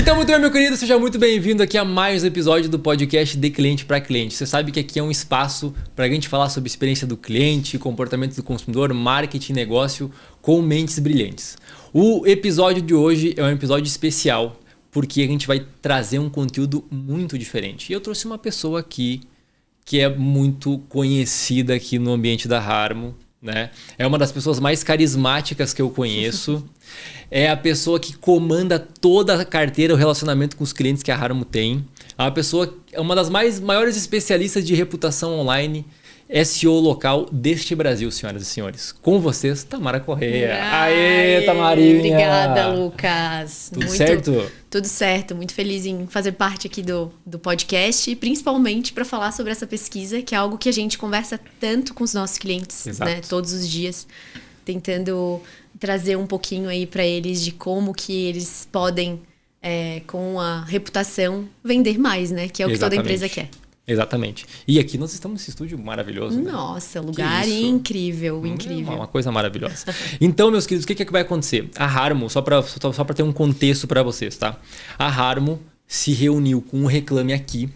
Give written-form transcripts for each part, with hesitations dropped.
Então, muito bem, meu querido, seja muito bem-vindo aqui a mais um episódio do podcast De Cliente para Cliente. Você sabe que aqui é um espaço para a gente falar sobre experiência do cliente, comportamento do consumidor, marketing, negócio com mentes brilhantes. O episódio de hoje é um episódio especial porque a gente vai trazer um conteúdo muito diferente. E eu trouxe uma pessoa aqui que é muito conhecida aqui no ambiente da Harmo, né? É uma das pessoas mais carismáticas que eu conheço. É a pessoa que comanda toda a carteira, o relacionamento com os clientes que a Harmo tem. É uma das maiores especialistas de reputação online, SEO local deste Brasil, senhoras e senhores. Com vocês, Tamara Correia. Aê, Tamarinha! Obrigada, Lucas. Tudo certo? Tudo certo. Muito feliz em fazer parte aqui do podcast e principalmente para falar sobre essa pesquisa, que é algo que a gente conversa tanto com os nossos clientes, né, todos os dias, tentando trazer um pouquinho aí para eles de como que eles podem, com a reputação, vender mais, né? Que é o que toda empresa quer. Exatamente. E aqui nós estamos nesse estúdio maravilhoso. Nossa, lugar incrível, incrível. Uma coisa maravilhosa. Então, meus queridos, o que vai acontecer? A Harmo, só para ter um contexto para vocês, tá? A Harmo se reuniu com o Reclame Aqui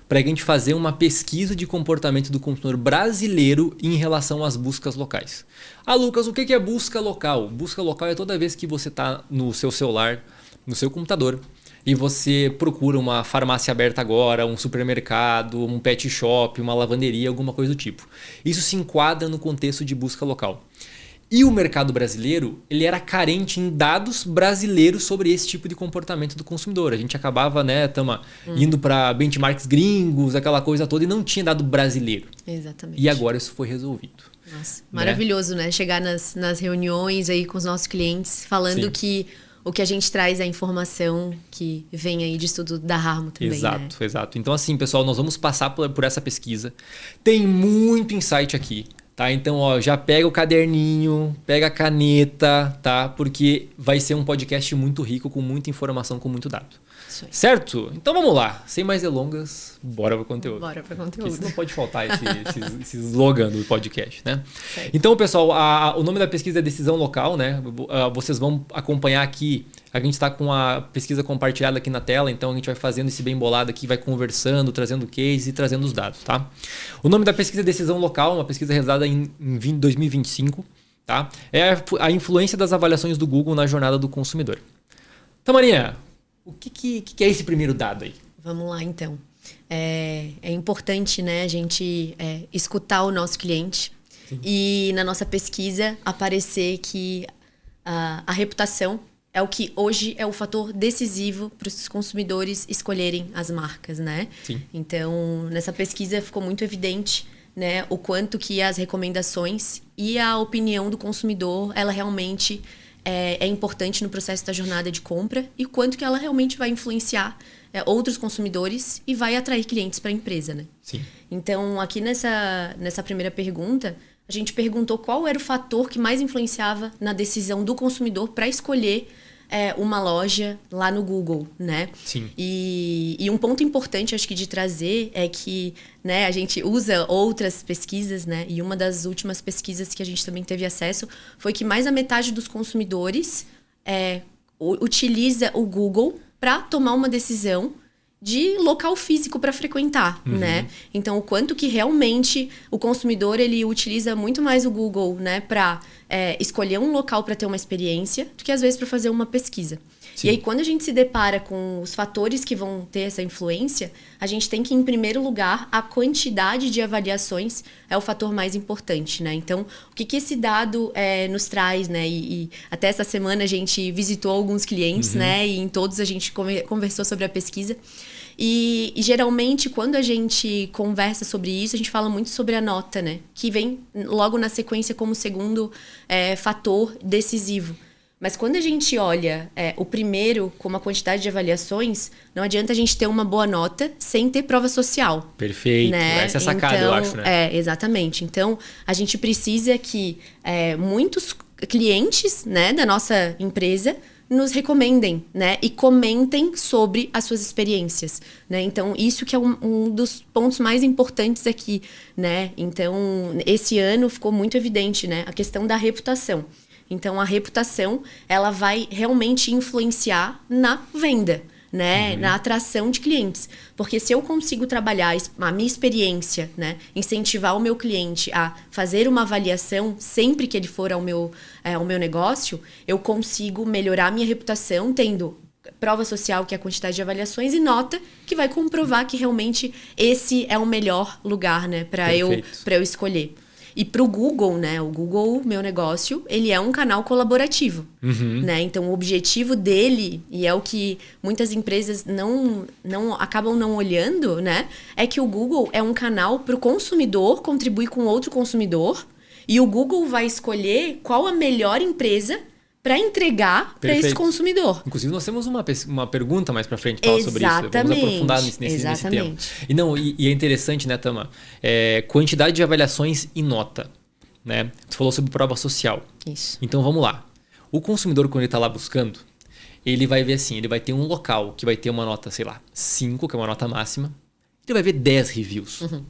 para a gente fazer uma pesquisa de comportamento do consumidor brasileiro em relação às buscas locais. Ah, Lucas, o que é busca local? Busca local é toda vez que você está no seu celular, no seu computador, e você procura uma farmácia aberta agora, um supermercado, um pet shop, uma lavanderia, alguma coisa do tipo. Isso se enquadra no contexto de busca local. E o mercado brasileiro, ele era carente em dados brasileiros sobre esse tipo de comportamento do consumidor. A gente acabava, né, indo para benchmarks gringos, aquela coisa toda, e não tinha dado brasileiro. Exatamente. E agora isso foi resolvido. Nossa, maravilhoso, né? Chegar nas reuniões aí com os nossos clientes, falando que o que a gente traz é a informação que vem aí de estudo da Harmo também. Exato. Então, assim, pessoal, nós vamos passar por essa pesquisa. Tem muito insight aqui. Tá? Então, já pega o caderninho, pega a caneta, tá? Porque vai ser um podcast muito rico, com muita informação, com muito dado. Certo? Então vamos lá. Sem mais delongas, bora pro conteúdo. Bora pro conteúdo. Porque não pode faltar esse slogan do podcast, né? Certo. Então, pessoal, o nome da pesquisa é Decisão Local, né? Vocês vão acompanhar aqui. A gente está com a pesquisa compartilhada aqui na tela, então a gente vai fazendo esse bem bolado aqui, vai conversando, trazendo case e trazendo os dados, tá? O nome da pesquisa é Decisão Local, uma pesquisa realizada em 2025, tá? É a influência das avaliações do Google na jornada do consumidor. Tamarinha, o que é esse primeiro dado aí? Vamos lá, então. É importante, né, a gente escutar o nosso cliente. Sim. E na nossa pesquisa aparecer que a reputação é o que hoje é o fator decisivo para os consumidores escolherem as marcas, né? Sim. Então, nessa pesquisa ficou muito evidente, né, o quanto que as recomendações e a opinião do consumidor, ela realmente é importante no processo da jornada de compra e quanto que ela realmente vai influenciar outros consumidores e vai atrair clientes para a empresa, né? Sim. Então, aqui nessa primeira pergunta, a gente perguntou qual era o fator que mais influenciava na decisão do consumidor para escolher uma loja lá no Google, né? Sim. E um ponto importante, acho que, de trazer é que, né, a gente usa outras pesquisas, né? E uma das últimas pesquisas que a gente também teve acesso foi que mais da metade dos consumidores utiliza o Google para tomar uma decisão de local físico para frequentar, né? Então, o quanto que realmente o consumidor ele utiliza muito mais o Google, né, para escolher um local para ter uma experiência do que às vezes para fazer uma pesquisa. Sim. E aí, quando a gente se depara com os fatores que vão ter essa influência, a gente tem que, em primeiro lugar, a quantidade de avaliações é o fator mais importante, né? Então, o que esse dado nos traz, né? E até essa semana a gente visitou alguns clientes, né? E em todos a gente conversou sobre a pesquisa. E geralmente, quando a gente conversa sobre isso, a gente fala muito sobre a nota, né? Que vem logo na sequência como segundo fator decisivo. Mas quando a gente olha o primeiro como a quantidade de avaliações, não adianta a gente ter uma boa nota sem ter prova social. Perfeito. Né? Essa é a sacada, então, eu acho, né? Exatamente. Então, a gente precisa que muitos clientes, né, da nossa empresa nos recomendem, né, e comentem sobre as suas experiências, né? Então, isso que é um dos pontos mais importantes aqui, né? Então, esse ano ficou muito evidente, né, a questão da reputação. Então, a reputação, ela vai realmente influenciar na venda, né, na atração de clientes. Porque se eu consigo trabalhar a minha experiência, né, incentivar o meu cliente a fazer uma avaliação sempre que ele for ao meu negócio, eu consigo melhorar a minha reputação tendo prova social, que é a quantidade de avaliações, e nota, que vai comprovar que realmente esse é o melhor lugar, né, para eu escolher. E para o Google, né? O Google, meu negócio, ele é um canal colaborativo, né? Então, o objetivo dele, e é o que muitas empresas acabam não olhando, né? É que o Google é um canal para o consumidor contribuir com outro consumidor, e o Google vai escolher qual a melhor empresa para entregar para esse consumidor. Inclusive, nós temos uma pergunta mais para frente para falar sobre isso. Vamos aprofundar nesse tema. E é interessante, né, Tama? Quantidade de avaliações e nota. Né? Tu falou sobre prova social. Isso. Então, vamos lá. O consumidor, quando ele está lá buscando, ele vai ver assim, ele vai ter um local que vai ter uma nota, sei lá, 5, que é uma nota máxima. Ele vai ver 10 reviews. Ele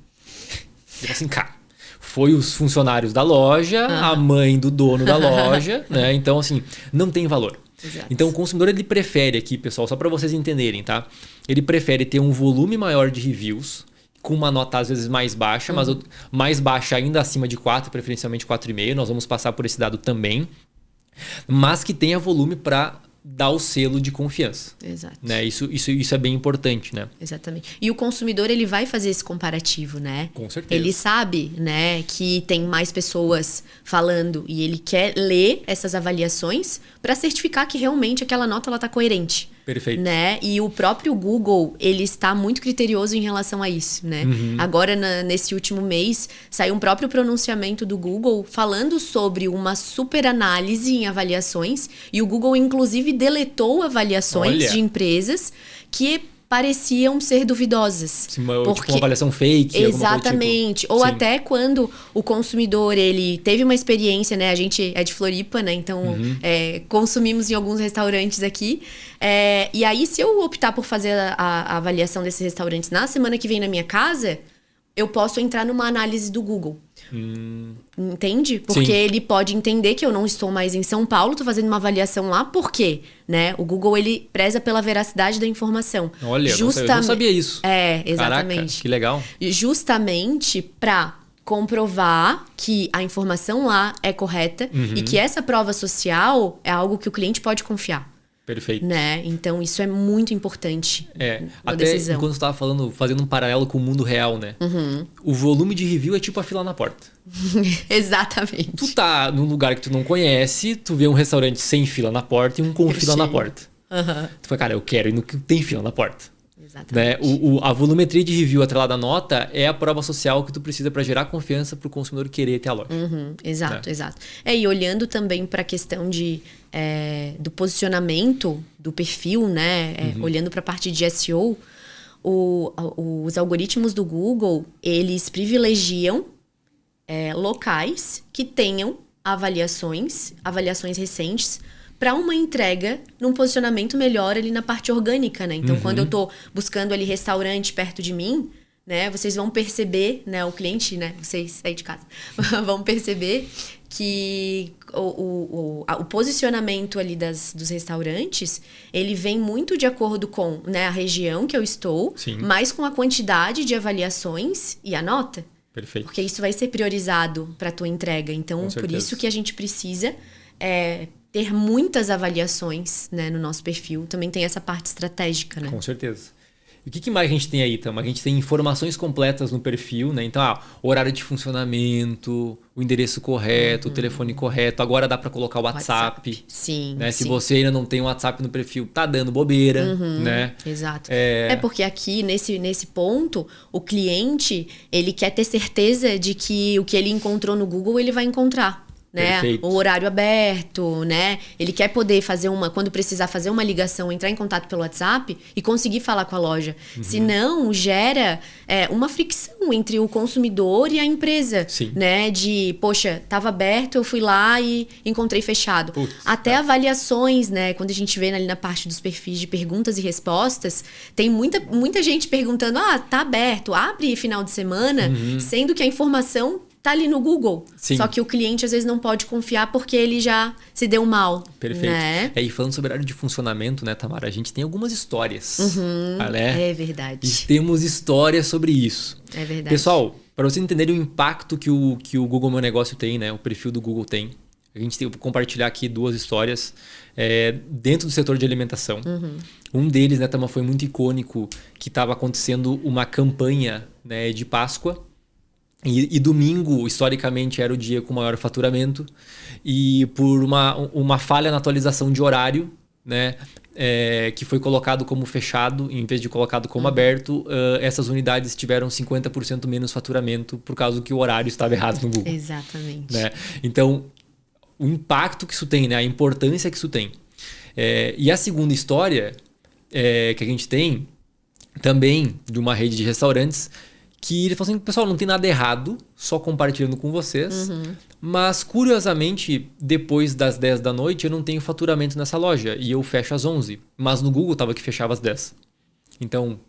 vai assim, cara, foi os funcionários da loja, a mãe do dono da loja, né? Então, assim, não tem valor. Exato. Então, o consumidor, ele prefere aqui, pessoal, só para vocês entenderem, tá? Ele prefere ter um volume maior de reviews, com uma nota às vezes mais baixa, mas mais baixa ainda acima de 4, preferencialmente 4,5. Nós vamos passar por esse dado também. Mas que tenha volume para dar o selo de confiança. Exato. Né? Isso é bem importante, né? Exatamente. E o consumidor, ele vai fazer esse comparativo, né? Com certeza. Ele sabe, né, que tem mais pessoas falando e ele quer ler essas avaliações para certificar que realmente aquela nota ela tá coerente. Perfeito. Né? E o próprio Google, ele está muito criterioso em relação a isso, né? Agora, nesse último mês, saiu um próprio pronunciamento do Google falando sobre uma super análise em avaliações, e o Google, inclusive, deletou avaliações de empresas que pareciam ser duvidosas. Sim, tipo uma avaliação fake. Exatamente. Tipo. Ou Sim. até quando o consumidor, ele teve uma experiência, né? A gente é de Floripa, né? Então, consumimos em alguns restaurantes aqui. E aí, se eu optar por fazer a avaliação desses restaurantes na semana que vem na minha casa, eu posso entrar numa análise do Google. Entende? Porque ele pode entender que eu não estou mais em São Paulo, estou fazendo uma avaliação lá, por quê? Né? O Google, ele preza pela veracidade da informação. Olha, eu não sabia isso. Exatamente. Caraca, que legal. Justamente para comprovar que a informação lá é correta e que essa prova social é algo que o cliente pode confiar. Perfeito. Né? Então, isso é muito importante na até decisão. Enquanto você estava falando, fazendo um paralelo com o mundo real, né? O volume de review é tipo a fila na porta. Exatamente. Tu tá num lugar que tu não conhece, tu vê um restaurante sem fila na porta e um com fila na porta. Tu fala, cara, eu quero ir no que tem fila na porta. Exatamente. Né? A volumetria de review atrelada à nota é a prova social que tu precisa para gerar confiança para o consumidor querer ter a loja. Exato, exato. E olhando também para a questão do posicionamento do perfil, né? Olhando para a parte de SEO, os algoritmos do Google, eles privilegiam locais que tenham avaliações recentes para uma entrega num posicionamento melhor ali na parte orgânica, né? Então, quando eu tô buscando ali restaurante perto de mim, né? Vocês vão perceber, né? O cliente, né? Vocês aí de casa vão perceber que o posicionamento ali dos restaurantes, ele vem muito de acordo com, né, a região que eu estou, mas com a quantidade de avaliações e a nota. Perfeito. Porque isso vai ser priorizado para a tua entrega. Então, por isso que a gente precisa ter muitas avaliações, né, no nosso perfil. Também tem essa parte estratégica, né? Com certeza. E o que mais a gente tem aí, Tama? A gente tem informações completas no perfil, né? Então, horário de funcionamento, o endereço correto, o telefone correto. Agora dá para colocar o WhatsApp. Sim, né? Se você ainda não tem o WhatsApp no perfil, tá dando bobeira, né? Exato. Porque aqui, nesse ponto, o cliente, ele quer ter certeza de que o que ele encontrou no Google, ele vai encontrar. Né? O horário aberto, né? Ele quer poder fazer quando precisar fazer uma ligação, entrar em contato pelo WhatsApp e conseguir falar com a loja. Senão, gera uma fricção entre o consumidor e a empresa. Né? De, poxa, estava aberto, eu fui lá e encontrei fechado. Até avaliações, né? Quando a gente vê ali na parte dos perfis de perguntas e respostas, tem muita gente perguntando, tá aberto, abre final de semana, sendo que a informação tá ali no Google. Sim. Só que o cliente às vezes não pode confiar porque ele já se deu mal. Perfeito. Né? E falando sobre horário de funcionamento, né, Tamara? A gente tem algumas histórias. É verdade. E temos histórias sobre isso. É verdade. Pessoal, para vocês entenderem o impacto que o Google Meu Negócio tem, né? O perfil do Google tem. A gente tem, vou compartilhar aqui 2 histórias dentro do setor de alimentação. Um deles, né, Tama, foi muito icônico, que estava acontecendo uma campanha, né, de Páscoa. E domingo, historicamente, era o dia com maior faturamento. E por uma falha na atualização de horário, né, que foi colocado como fechado, em vez de colocado como aberto, essas unidades tiveram 50% menos faturamento por causa que o horário estava errado no Google. Exatamente. Né? Então, o impacto que isso tem, né, a importância que isso tem. E a segunda história que a gente tem, também de uma rede de restaurantes, que ele falou assim, pessoal, não tem nada errado, só compartilhando com vocês, mas curiosamente, depois das 10 da noite, eu não tenho faturamento nessa loja e eu fecho às 11, mas no Google estava que fechava às 10. Então,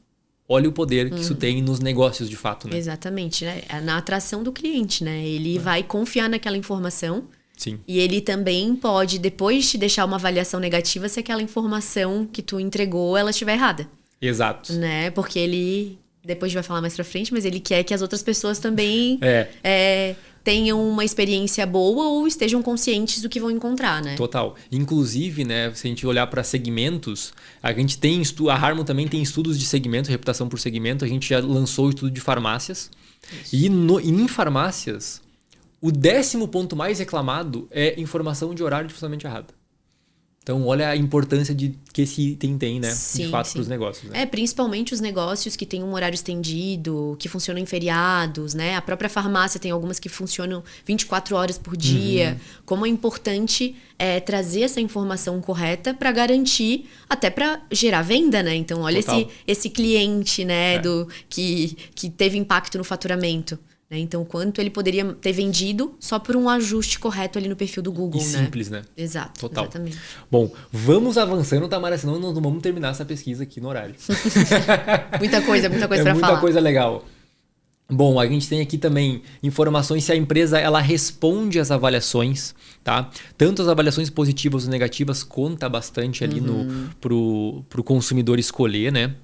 olha o poder que isso tem nos negócios de fato, né? Exatamente, né? Na atração do cliente, né? Ele vai confiar naquela informação. Sim. E ele também pode, depois te deixar uma avaliação negativa se aquela informação que tu entregou, ela estiver errada. Exato. Né? Porque ele... Depois a gente vai falar mais pra frente, mas ele quer que as outras pessoas também tenham uma experiência boa ou estejam conscientes do que vão encontrar, né? Total. Inclusive, né, se a gente olhar para segmentos, a gente tem a Harmon também tem estudos de segmento, reputação por segmento. A gente já lançou o estudo de farmácias. Isso. E em farmácias, o 10º ponto mais reclamado é informação de horário de funcionamento errado. Então, olha a importância que esse item tem, né? Sim, de fato, para os negócios. Né? Principalmente os negócios que têm um horário estendido, que funcionam em feriados, né? A própria farmácia tem algumas que funcionam 24 horas por dia. Como é importante trazer essa informação correta para garantir, até para gerar venda, né? Então, olha esse cliente, né? Que teve impacto no faturamento. Então, quanto ele poderia ter vendido só por um ajuste correto ali no perfil do Google, e simples, né? Exato, total. Exatamente. Bom, vamos avançando, Tamara, senão nós não vamos terminar essa pesquisa aqui no horário. muita coisa para falar. Muita coisa legal. Bom, a gente tem aqui também informações se a empresa ela responde às avaliações, tá? Tanto as avaliações positivas ou negativas conta bastante ali pro consumidor escolher, né?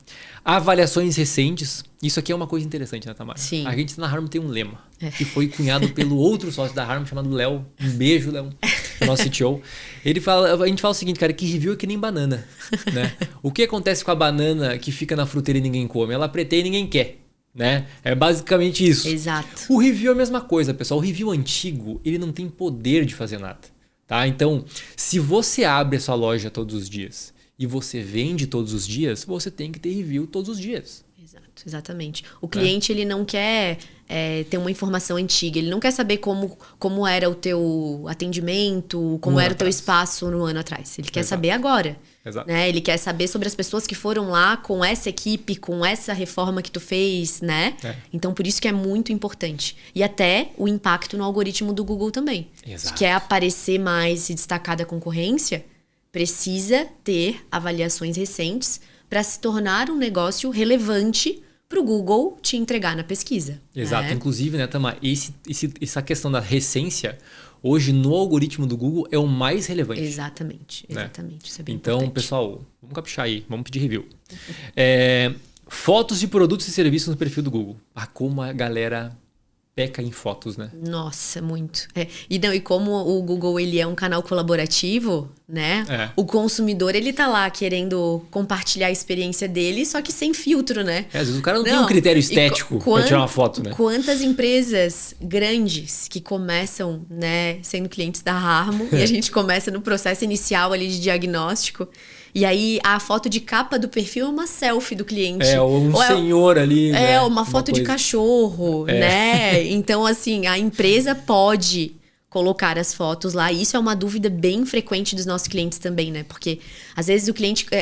Avaliações recentes, isso aqui é uma coisa interessante, né, Tamara? Sim. A gente na Harmon tem um lema, que foi cunhado pelo outro sócio da Harmon, chamado Léo. Um beijo, Léo, nosso CTO. A gente fala o seguinte, cara, que review é que nem banana, né? O que acontece com a banana que fica na fruteira e ninguém come? Ela preteia e ninguém quer. Né? É basicamente isso. Exato. O review é a mesma coisa, pessoal. O review antigo, ele não tem poder de fazer nada. Tá? Então, se você abre a sua loja todos os dias e você vende todos os dias, você tem que ter review todos os dias. Exato, exatamente. O cliente ele não quer ter uma informação antiga, ele não quer saber como era o teu atendimento, como era o teu espaço no ano atrás. Ele quer saber agora. Exato. Né? Ele quer saber sobre as pessoas que foram lá com essa equipe, com essa reforma que tu fez, né? Então, por isso que é muito importante. E até o impacto no algoritmo do Google também. Exato. Se quer aparecer mais, se destacar da concorrência, precisa ter avaliações recentes para se tornar um negócio relevante para o Google te entregar na pesquisa. Exato. Né? Inclusive, né, Tamar, essa questão da recência, hoje no algoritmo do Google é o mais relevante. Exatamente. Né? Isso é bem então, importante. pessoal, vamos caprichar aí, vamos pedir review. Fotos de produtos e serviços no perfil do Google. Como a galera peca em fotos, né? Nossa, muito. E como o Google ele é um canal colaborativo, né? O consumidor ele tá lá querendo compartilhar a experiência dele, só que sem filtro, né? Às vezes o cara não tem um critério estético para tirar uma foto, né? Quantas empresas grandes que começam, né, sendo clientes da Harmon e a gente começa no processo inicial ali de diagnóstico. E aí, a foto de capa do perfil é uma selfie do cliente. Ou senhor ali. né? Uma foto de cachorro, né? Então, assim, a empresa pode colocar as fotos lá. E isso é uma dúvida bem frequente dos nossos clientes também, né? Porque, às vezes,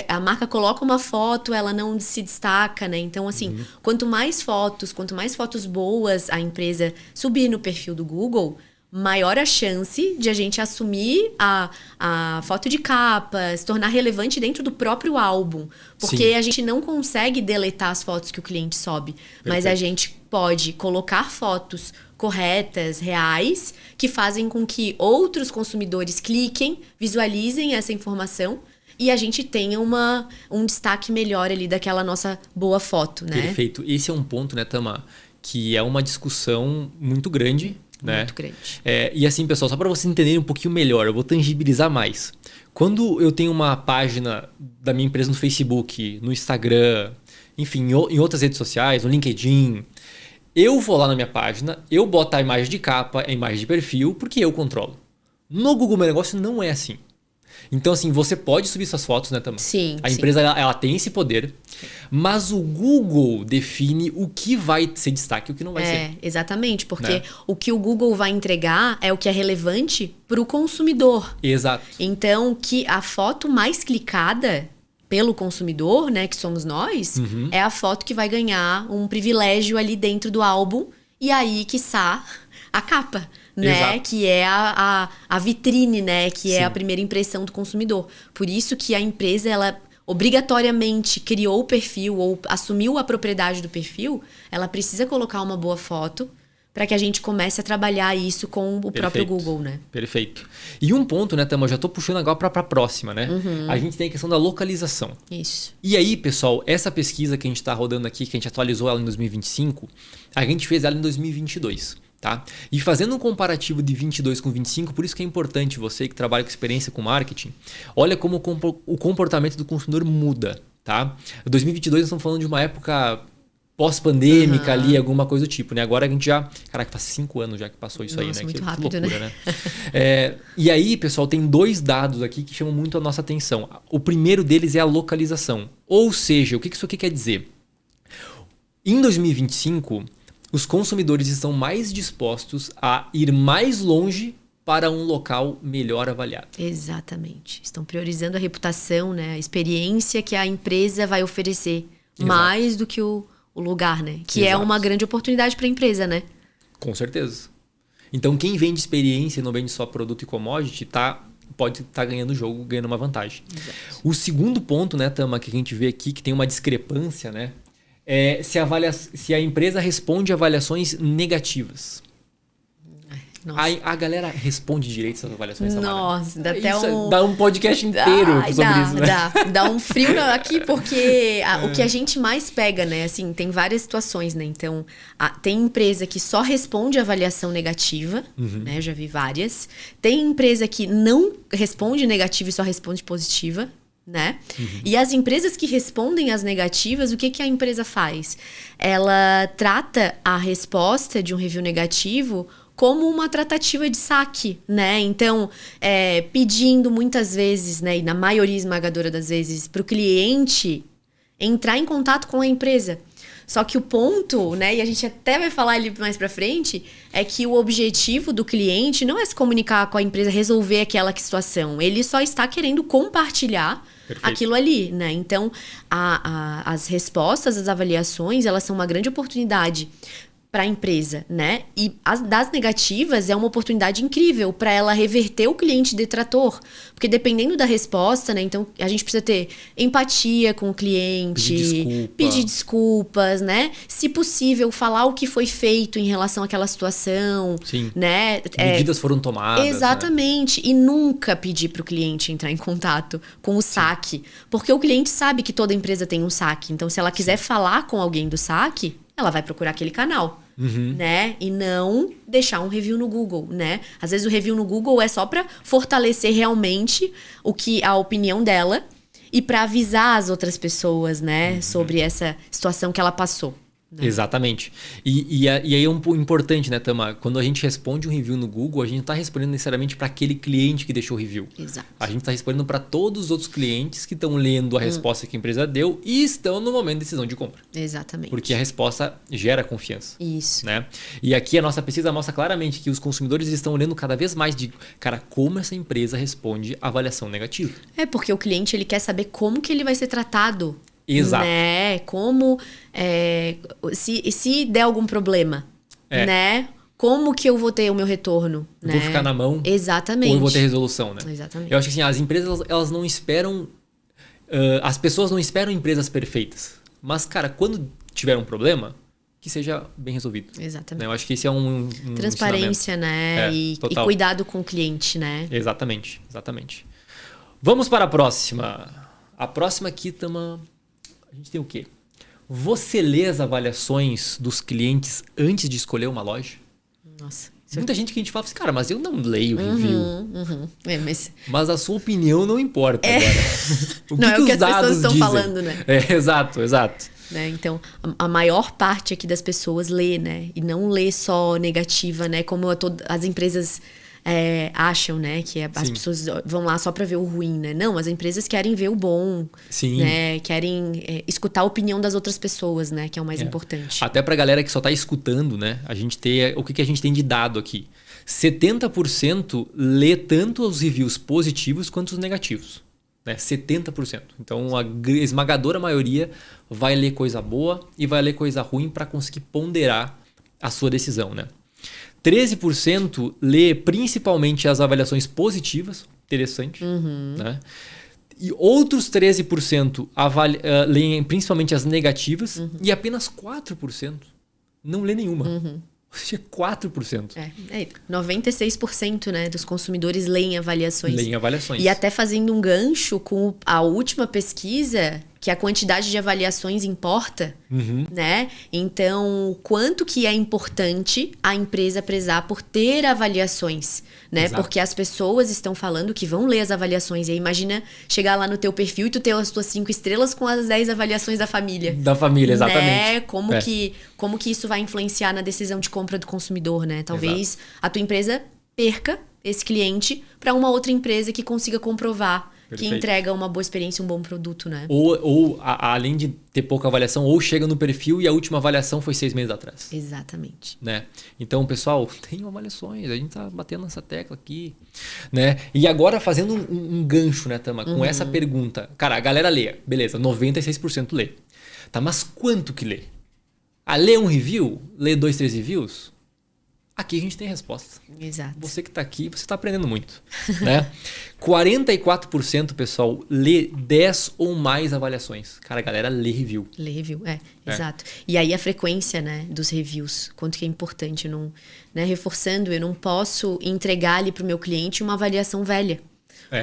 a marca coloca uma foto, ela não se destaca, né? Então, assim, quanto mais fotos boas a empresa subir no perfil do Google, maior a chance de a gente assumir a foto de capa, se tornar relevante dentro do próprio álbum. Porque a gente não consegue deletar as fotos que o cliente sobe. Perfeito. Mas a gente pode colocar fotos corretas, reais, que fazem com que outros consumidores cliquem, visualizem essa informação e a gente tenha um destaque melhor ali daquela nossa boa foto, né? Perfeito. Esse é um ponto, né, Tama, que é uma discussão muito grande, né? Muito grande. E assim, pessoal, só para vocês entenderem um pouquinho melhor, eu vou tangibilizar mais. Quando eu tenho uma página da minha empresa no Facebook, no Instagram, enfim, em outras redes sociais, no LinkedIn, eu vou lá na minha página, eu boto a imagem de capa, a imagem de perfil, porque eu controlo. No Google Meu Negócio não é assim. Então, assim, você pode subir suas fotos, né, Tama? Sim. A empresa, ela tem esse poder, mas o Google define o que vai ser destaque e o que não vai ser. Exatamente, porque o que o Google vai entregar é o que é relevante para o consumidor. Exato. Então, que a foto mais clicada pelo consumidor, né, que somos nós, é a foto que vai ganhar um privilégio ali dentro do álbum e aí, quiçá, a capa. Né? Exato. Que é a vitrine, né? Que é a primeira impressão do consumidor. Por isso que a empresa, ela obrigatoriamente criou o perfil ou assumiu a propriedade do perfil, ela precisa colocar uma boa foto para que a gente comece a trabalhar isso com o próprio Google, né? Perfeito. E um ponto, né, Tama, eu já tô puxando agora para a próxima, né? A gente tem a questão da localização. Isso. E aí, pessoal, essa pesquisa que a gente está rodando aqui, que a gente atualizou ela em 2025, a gente fez ela em 2022. Tá? E fazendo um comparativo de 22 com 25, por isso que é importante você que trabalha com experiência com marketing, olha como o comportamento do consumidor muda. Tá? Em 2022 nós estamos falando de uma época pós-pandêmica ali, alguma coisa do tipo. Né? Agora a gente já... Caraca, faz 5 anos já que passou isso. Nossa, aí, né? muito que rápido, loucura, né? E aí, pessoal, tem 2 dados aqui que chamam muito a nossa atenção. O primeiro deles é a localização. Ou seja, o que isso aqui quer dizer? Em 2025... os consumidores estão mais dispostos a ir mais longe para um local melhor avaliado. Exatamente. Estão priorizando a reputação, né? A experiência que a empresa vai oferecer. Mais do que o lugar, né? Que é uma grande oportunidade para a empresa, né? Com certeza. Então, quem vende experiência e não vende só produto e commodity, pode estar ganhando o jogo, ganhando uma vantagem. Exato. O segundo ponto, né, Tama, que a gente vê aqui, que tem uma discrepância, né? Se a empresa responde avaliações negativas. Nossa. A galera responde direito essas avaliações. Nossa, dá até dá um podcast inteiro sobre isso, né? Dá um frio aqui, porque o que a gente mais pega, né? Assim, tem várias situações, né? Então, tem empresa que só responde avaliação negativa, né? Eu já vi várias. Tem empresa que não responde negativa e só responde positiva. Né? E as empresas que respondem às negativas, o que a empresa faz? Ela trata a resposta de um review negativo como uma tratativa de saque, né? Então, pedindo muitas vezes, né, e na maioria esmagadora das vezes, para o cliente entrar em contato com a empresa. Só que o ponto, né, e a gente até vai falar ali mais pra frente, é que o objetivo do cliente não é se comunicar com a empresa, resolver aquela situação. Ele só está querendo compartilhar aquilo ali, né? Então, as respostas, as avaliações, elas são uma grande oportunidade para a empresa, né? E das negativas é uma oportunidade incrível para ela reverter o cliente detrator, porque dependendo da resposta, né? Então a gente precisa ter empatia com o cliente, pedir desculpas, né? Se possível, falar o que foi feito em relação àquela situação, sim, né? Medidas foram tomadas. Exatamente, né? E nunca pedir para o cliente entrar em contato com o saque, porque o cliente sabe que toda empresa tem um saque, então se ela quiser falar com alguém do saque, ela vai procurar aquele canal. Né? E não deixar um review no Google, né? Às vezes o review no Google é só para fortalecer realmente a opinião dela e para avisar as outras pessoas, né? Sobre essa situação que ela passou. Né? Exatamente. E aí é um ponto importante, né, Tama? Quando a gente responde um review no Google, a gente não está respondendo necessariamente para aquele cliente que deixou o review. Exato. A gente está respondendo para todos os outros clientes que estão lendo a resposta que a empresa deu e estão no momento de decisão de compra. Exatamente. Porque a resposta gera confiança. Isso. Né? E aqui a nossa pesquisa mostra claramente que os consumidores estão olhando cada vez mais de, cara, como essa empresa responde a avaliação negativa. Porque o cliente ele quer saber como que ele vai ser tratado. Exato. Né? Como, se der algum problema, né? como que eu vou ter o meu retorno? Eu né? vou ficar na mão? Exatamente. Ou eu vou ter resolução, né? Exatamente. Eu acho que assim, as empresas, elas não esperam... as pessoas não esperam empresas perfeitas. Mas, cara, quando tiver um problema, que seja bem resolvido. Exatamente. Né? Eu acho que esse é um transparência, né? E cuidado com o cliente, né? Exatamente, exatamente. Vamos para a próxima. A próxima aqui, Tama, a gente tem o quê? Você lê as avaliações dos clientes antes de escolher uma loja? Nossa. Muita gente que a gente fala assim, cara, mas eu não leio review. Mas a sua opinião não importa agora. O que as pessoas estão falando, né? Exato. Né? Então, a maior parte aqui das pessoas lê, né? E não lê só negativa, né? Como as empresas acham, né? Que as pessoas vão lá só para ver o ruim, né? Não, as empresas querem ver o bom. Sim. Né? Querem escutar a opinião das outras pessoas, né? Que é o mais importante. Até pra galera que só tá escutando, né? A gente tem... O que a gente tem de dado aqui? 70% lê tanto os reviews positivos quanto os negativos. Né? 70%. Então, a esmagadora maioria vai ler coisa boa e vai ler coisa ruim para conseguir ponderar a sua decisão, né? 13% lê principalmente as avaliações positivas, interessante, né? E outros 13% leem principalmente as negativas e apenas 4% não lê nenhuma. Ou seja, 4%. 96%, né, dos consumidores leem avaliações. Leem avaliações. E até fazendo um gancho com a última pesquisa, que a quantidade de avaliações importa, né? Então, quanto que é importante a empresa prezar por ter avaliações, né? Exato. Porque as pessoas estão falando que vão ler as avaliações. E aí, imagina chegar lá no teu perfil e tu ter as tuas 5 estrelas com as 10 avaliações da família. Da família, exatamente. Né? Como que isso vai influenciar na decisão de compra do consumidor, né? Talvez a tua empresa perca esse cliente para uma outra empresa que consiga comprovar que entrega uma boa experiência, um bom produto, né? Ou além de ter pouca avaliação, ou chega no perfil e a última avaliação foi 6 meses atrás. Exatamente. Né? Então, pessoal, tenham avaliações. A gente tá batendo nessa tecla aqui. Né? E agora, fazendo um gancho, né, Tama? Com essa pergunta. Cara, a galera lê. Beleza, 96% lê. Tá, mas quanto que lê? Lê um review? Lê 2, 3 reviews? Aqui a gente tem resposta. Exato. Você que está aqui, você está aprendendo muito. Né? 44%, pessoal, lê 10 ou mais avaliações. Cara, a galera lê review. Lê review, exato. E aí a frequência, né, dos reviews, quanto que é importante. Não, né, reforçando, eu não posso entregar ali para o meu cliente uma avaliação velha.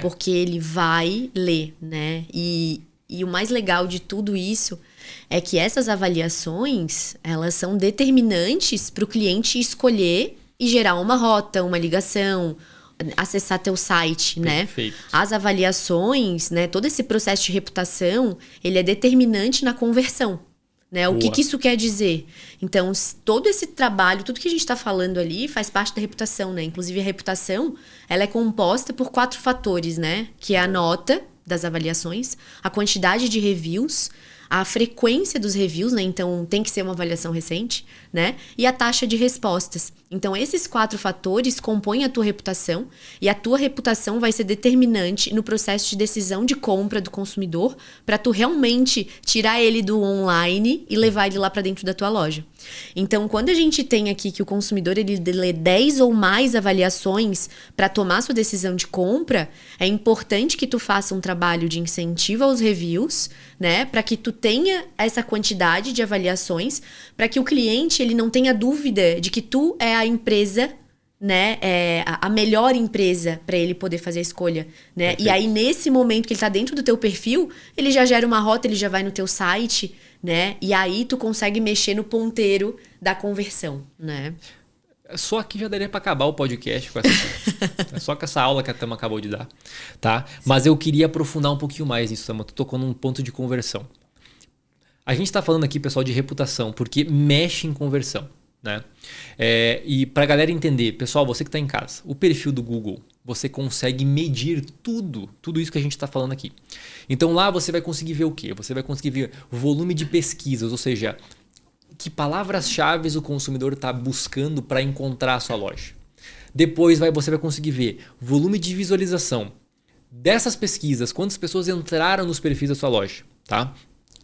Porque ele vai ler, né? E o mais legal de tudo isso é que essas avaliações, elas são determinantes para o cliente escolher e gerar uma rota, uma ligação, acessar teu site, Perfeito. né? As avaliações, né? Todo esse processo de reputação, ele é determinante na conversão. Né? O que isso quer dizer? Então, todo esse trabalho, tudo que a gente está falando ali faz parte da reputação, né? Inclusive, a reputação, ela é composta por 4 fatores, né? Que é a nota das avaliações, a quantidade de reviews, a frequência dos reviews, né? Então, tem que ser uma avaliação recente, né? E a taxa de respostas. Então, esses 4 fatores compõem a tua reputação e a tua reputação vai ser determinante no processo de decisão de compra do consumidor para tu realmente tirar ele do online e levar ele lá para dentro da tua loja. Então, quando a gente tem aqui que o consumidor ele lê 10 ou mais avaliações para tomar sua decisão de compra, é importante que tu faça um trabalho de incentivo aos reviews, né? Para que tu tenha essa quantidade de avaliações, para que o cliente ele não tenha dúvida de que tu é a empresa, né, a melhor empresa para ele poder fazer a escolha, né? Perfeito. E aí nesse momento que ele tá dentro do teu perfil, ele já gera uma rota, ele já vai no teu site, né? E aí tu consegue mexer no ponteiro da conversão, né? Só aqui já daria para acabar o podcast com essa só com essa aula que a Tama acabou de dar, tá? Mas eu queria aprofundar um pouquinho mais nisso, Tama. Tu tocou num ponto de conversão. A gente está falando aqui, pessoal, de reputação, porque mexe em conversão, né? E para a galera entender, pessoal, você que está em casa, o perfil do Google, você consegue medir tudo isso que a gente está falando aqui. Então lá você vai conseguir ver o quê? Você vai conseguir ver o volume de pesquisas, ou seja, que palavras-chave o consumidor está buscando para encontrar a sua loja. Depois você vai conseguir ver volume de visualização dessas pesquisas, quantas pessoas entraram nos perfis da sua loja, tá?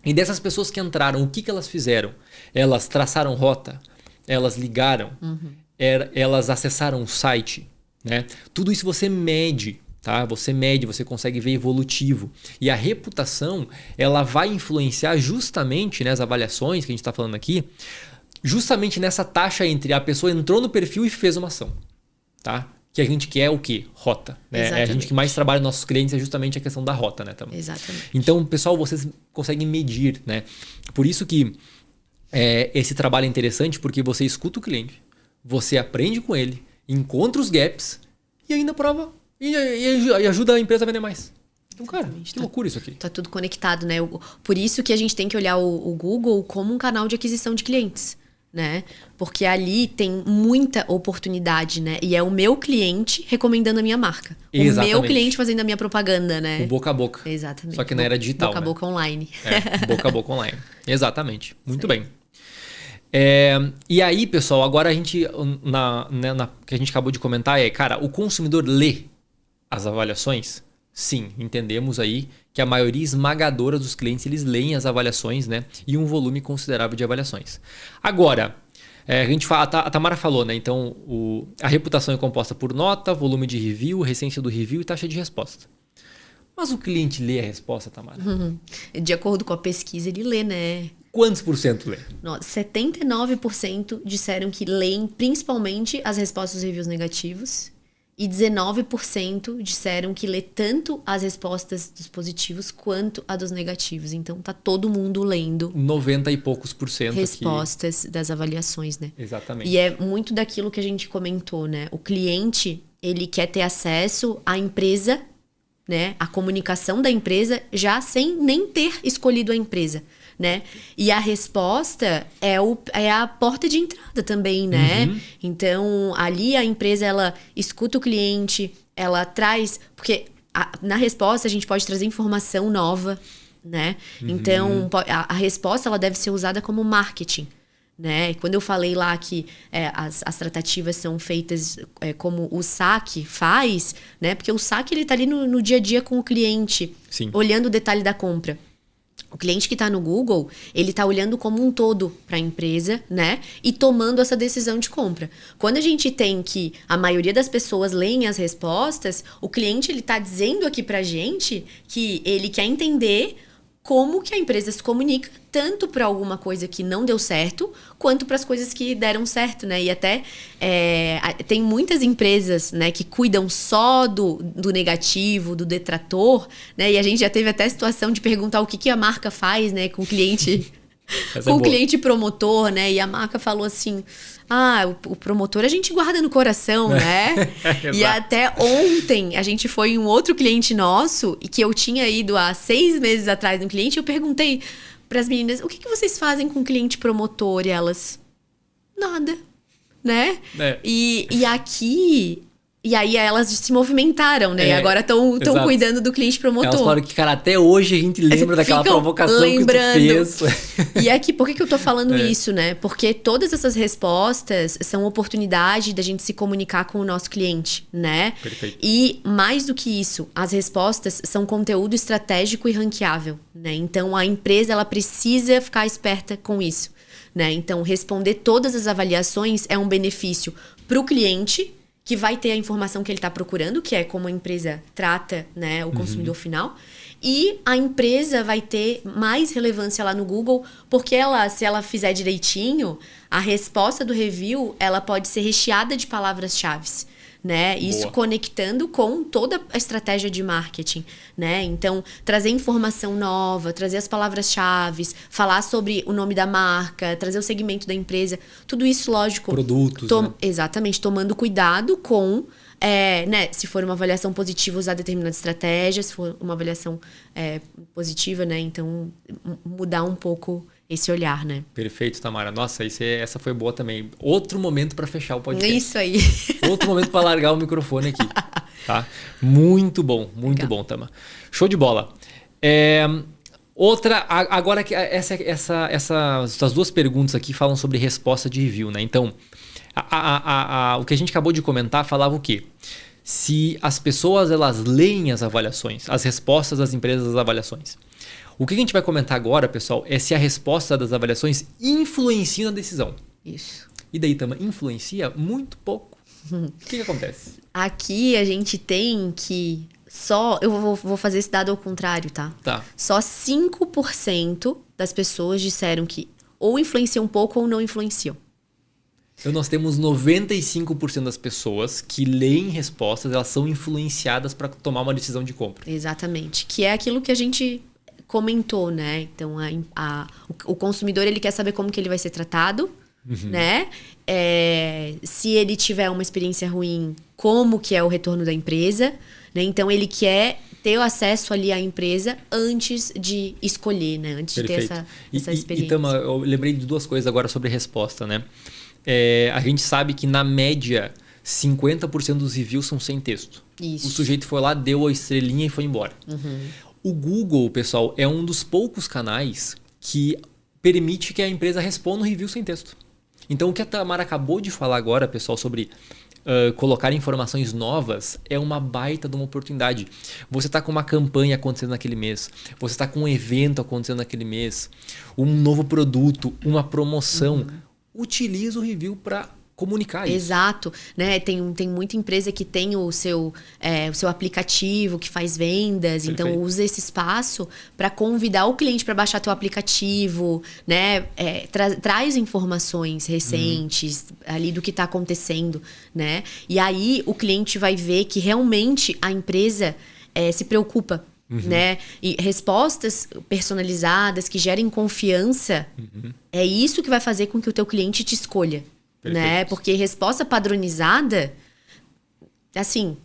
E dessas pessoas que entraram, o que elas fizeram? Elas traçaram rota? Elas ligaram? elas acessaram o site, né? Tudo isso você mede, tá? Você mede, você consegue ver evolutivo. E a reputação, ela vai influenciar justamente, né, as avaliações que a gente está falando aqui, justamente nessa taxa entre a pessoa entrou no perfil e fez uma ação, tá? Que a gente quer o quê? Rota. Né? É a gente que mais trabalha nos nossos clientes é justamente a questão da rota, né? Também. Exatamente. Então, pessoal, vocês conseguem medir, né? Por isso que esse trabalho é interessante, porque você escuta o cliente, você aprende com ele, encontra os gaps e ainda prova e ajuda a empresa a vender mais. Então, cara, que loucura isso aqui. Tá tudo conectado, né? Por isso que a gente tem que olhar o Google como um canal de aquisição de clientes, né? Porque ali tem muita oportunidade, né? E é o meu cliente recomendando a minha marca. Exatamente. O meu cliente fazendo a minha propaganda, né? O boca a boca. Exatamente. Só que na era digital, boca a boca online. Boca a boca online. Exatamente. Muito bem. E aí, pessoal, agora a gente, que a gente acabou de comentar cara, o consumidor lê as avaliações? Sim, entendemos aí que a maioria esmagadora dos clientes, eles leem as avaliações, né? E um volume considerável de avaliações. Agora, a gente fala, a Tamara falou, né? Então, a reputação é composta por nota, volume de review, recência do review e taxa de resposta. Mas o cliente lê a resposta, Tamara? De acordo com a pesquisa, ele lê, né? Quantos por cento lê? 79% disseram que leem principalmente as respostas dos reviews negativos. E 19% disseram que lê tanto as respostas dos positivos quanto a dos negativos. Então, tá todo mundo lendo 90 e poucos por cento respostas aqui. Das avaliações, né? Exatamente. E é muito daquilo que a gente comentou, né? O cliente, ele quer ter acesso à empresa, né? A comunicação da empresa já sem nem ter escolhido a empresa, né? E a resposta é a porta de entrada também, né? Então, ali a empresa, ela escuta o cliente, ela traz... Porque na resposta a gente pode trazer informação nova, né? Então, a resposta, ela deve ser usada como marketing, né? Quando eu falei lá que as tratativas são feitas como o saque faz, né? Porque o saque, ele tá ali no dia a dia com o cliente, Sim. Olhando o detalhe da compra. O cliente que está no Google, ele está olhando como um todo para a empresa, né? E tomando essa decisão de compra. Quando a gente tem que a maioria das pessoas leem as respostas, o cliente, ele está dizendo aqui para a gente que ele quer entender como que a empresa se comunica, tanto para alguma coisa que não deu certo, quanto para as coisas que deram certo, né? E até tem muitas empresas, né, que cuidam só do negativo, do detrator, né? E a gente já teve até a situação de perguntar o que a marca faz, né, com o cliente... com o cliente promotor, né? E a marca falou assim... o promotor a gente guarda no coração, né? E até ontem a gente foi em um outro cliente nosso, e que eu tinha ido há 6 meses atrás no cliente, eu perguntei para as meninas, o que vocês fazem com cliente promotor? E elas, nada, né? E aqui... E aí elas se movimentaram, né? E agora estão cuidando do cliente promotor. Elas falaram que, cara, até hoje a gente lembra daquela provocação lembrando. Que tu fez. E aqui, por que eu tô falando isso, né? Porque todas essas respostas são oportunidade da gente se comunicar com o nosso cliente, né? Perfeito. E mais do que isso, as respostas são conteúdo estratégico e ranqueável, né? Então, a empresa, ela precisa ficar esperta com isso, né? Então, responder todas as avaliações é um benefício para o cliente, que vai ter a informação que ele está procurando, que é como a empresa trata, né, o consumidor final. E a empresa vai ter mais relevância lá no Google, porque se ela fizer direitinho, a resposta do review, ela pode ser recheada de palavras-chave, né? Isso Boa. Conectando com toda a estratégia de marketing, né? Então, trazer informação nova, trazer as palavras-chave, falar sobre o nome da marca, trazer o segmento da empresa, tudo isso, lógico... Produtos, né? Exatamente, tomando cuidado com... né, se for uma avaliação positiva, usar determinada estratégia, se for uma avaliação positiva, né? Então, mudar um pouco esse olhar, né? Perfeito, Tamara. Nossa, essa foi boa também. Outro momento para fechar o podcast. Isso aí. Outro momento para largar o microfone aqui. Tá? Muito bom, muito Legal. bom, Tama. Show de bola. Agora que essas duas perguntas aqui falam sobre resposta de review, né? Então, o que a gente acabou de comentar falava o quê? Se as pessoas elas leem as avaliações, as respostas das empresas das avaliações. O que a gente vai comentar agora, pessoal, é se a resposta das avaliações influencia na decisão. Isso. E daí, Tama, influencia muito pouco. O que acontece? Aqui a gente tem que eu vou fazer esse dado ao contrário, tá? Tá. Só 5% das pessoas disseram que ou influenciam um pouco ou não influenciam. Então nós temos 95% das pessoas que leem respostas, elas são influenciadas para tomar uma decisão de compra. Exatamente. Que é aquilo que a gente comentou, né? Então, o consumidor, ele quer saber como que ele vai ser tratado, né? Se ele tiver uma experiência ruim, como que é o retorno da empresa, né? Então, ele quer ter o acesso ali à empresa antes de escolher, né? Antes Perfeito. de ter essa experiência. E Tama, eu lembrei de duas coisas agora sobre resposta, né? A gente sabe que, na média, 50% dos reviews são sem texto. Isso. O sujeito foi lá, deu a estrelinha e foi embora. O Google, pessoal, é um dos poucos canais que permite que a empresa responda um review sem texto. Então, o que a Tamara acabou de falar agora, pessoal, sobre colocar informações novas, é uma baita de uma oportunidade. Você está com uma campanha acontecendo naquele mês, você está com um evento acontecendo naquele mês, um novo produto, uma promoção. Utiliza o review para comunicar isso. Exato, né? Tem muita empresa que tem o seu aplicativo que faz vendas. Perfeito. Então usa esse espaço para convidar o cliente para baixar teu aplicativo, né? Traz informações recentes ali do que está acontecendo, né? E aí o cliente vai ver que realmente a empresa se preocupa. Né? E respostas personalizadas que gerem confiança, é isso que vai fazer com que o teu cliente te escolha. Né? Porque resposta padronizada, assim,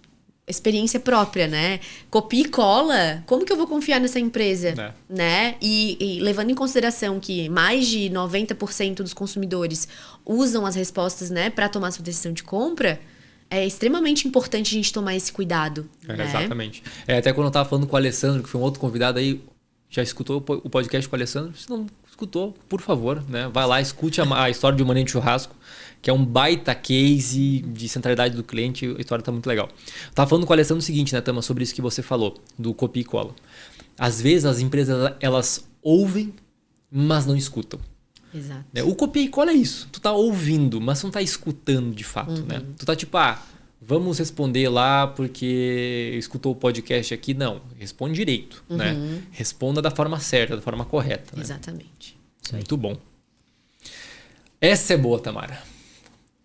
experiência própria, né? Copia e cola, como que eu vou confiar nessa empresa? Né? E levando em consideração que mais de 90% dos consumidores usam as respostas, né, para tomar sua decisão de compra, é extremamente importante a gente tomar esse cuidado. Né? Exatamente. Até quando eu estava falando com o Alessandro, que foi um outro convidado aí, já escutou o podcast com o Alessandro? Se não escutou, por favor, né? Vai lá, escute a história de um Maninho de Churrasco, que é um baita case de centralidade do cliente. A história está muito legal. Eu tava falando com o Alessandro o seguinte, né, Tama, sobre isso que você falou, do copia e cola. Às vezes as empresas, elas ouvem, mas não escutam. Exato. O copia e cola é isso. Tu tá ouvindo, mas tu não tá escutando de fato, né? Tu tá tipo, vamos responder lá porque escutou o podcast aqui. Não, responde direito, né? Responda da forma certa, da forma correta. Né? Exatamente. Muito bom. Essa é boa, Tamara.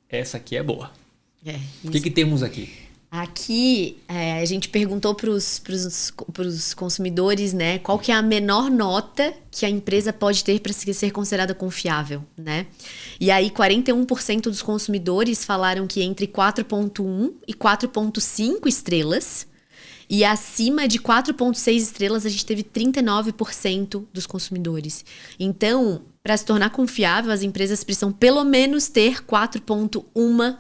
Essa aqui é boa. O que temos aqui? Aqui, a gente perguntou para os consumidores, né, qual que é a menor nota que a empresa pode ter para ser considerada confiável, né? E aí, 41% dos consumidores falaram que entre 4.1 e 4.5 estrelas. E acima de 4.6 estrelas, a gente teve 39% dos consumidores. Então, para se tornar confiável, as empresas precisam pelo menos ter 4.1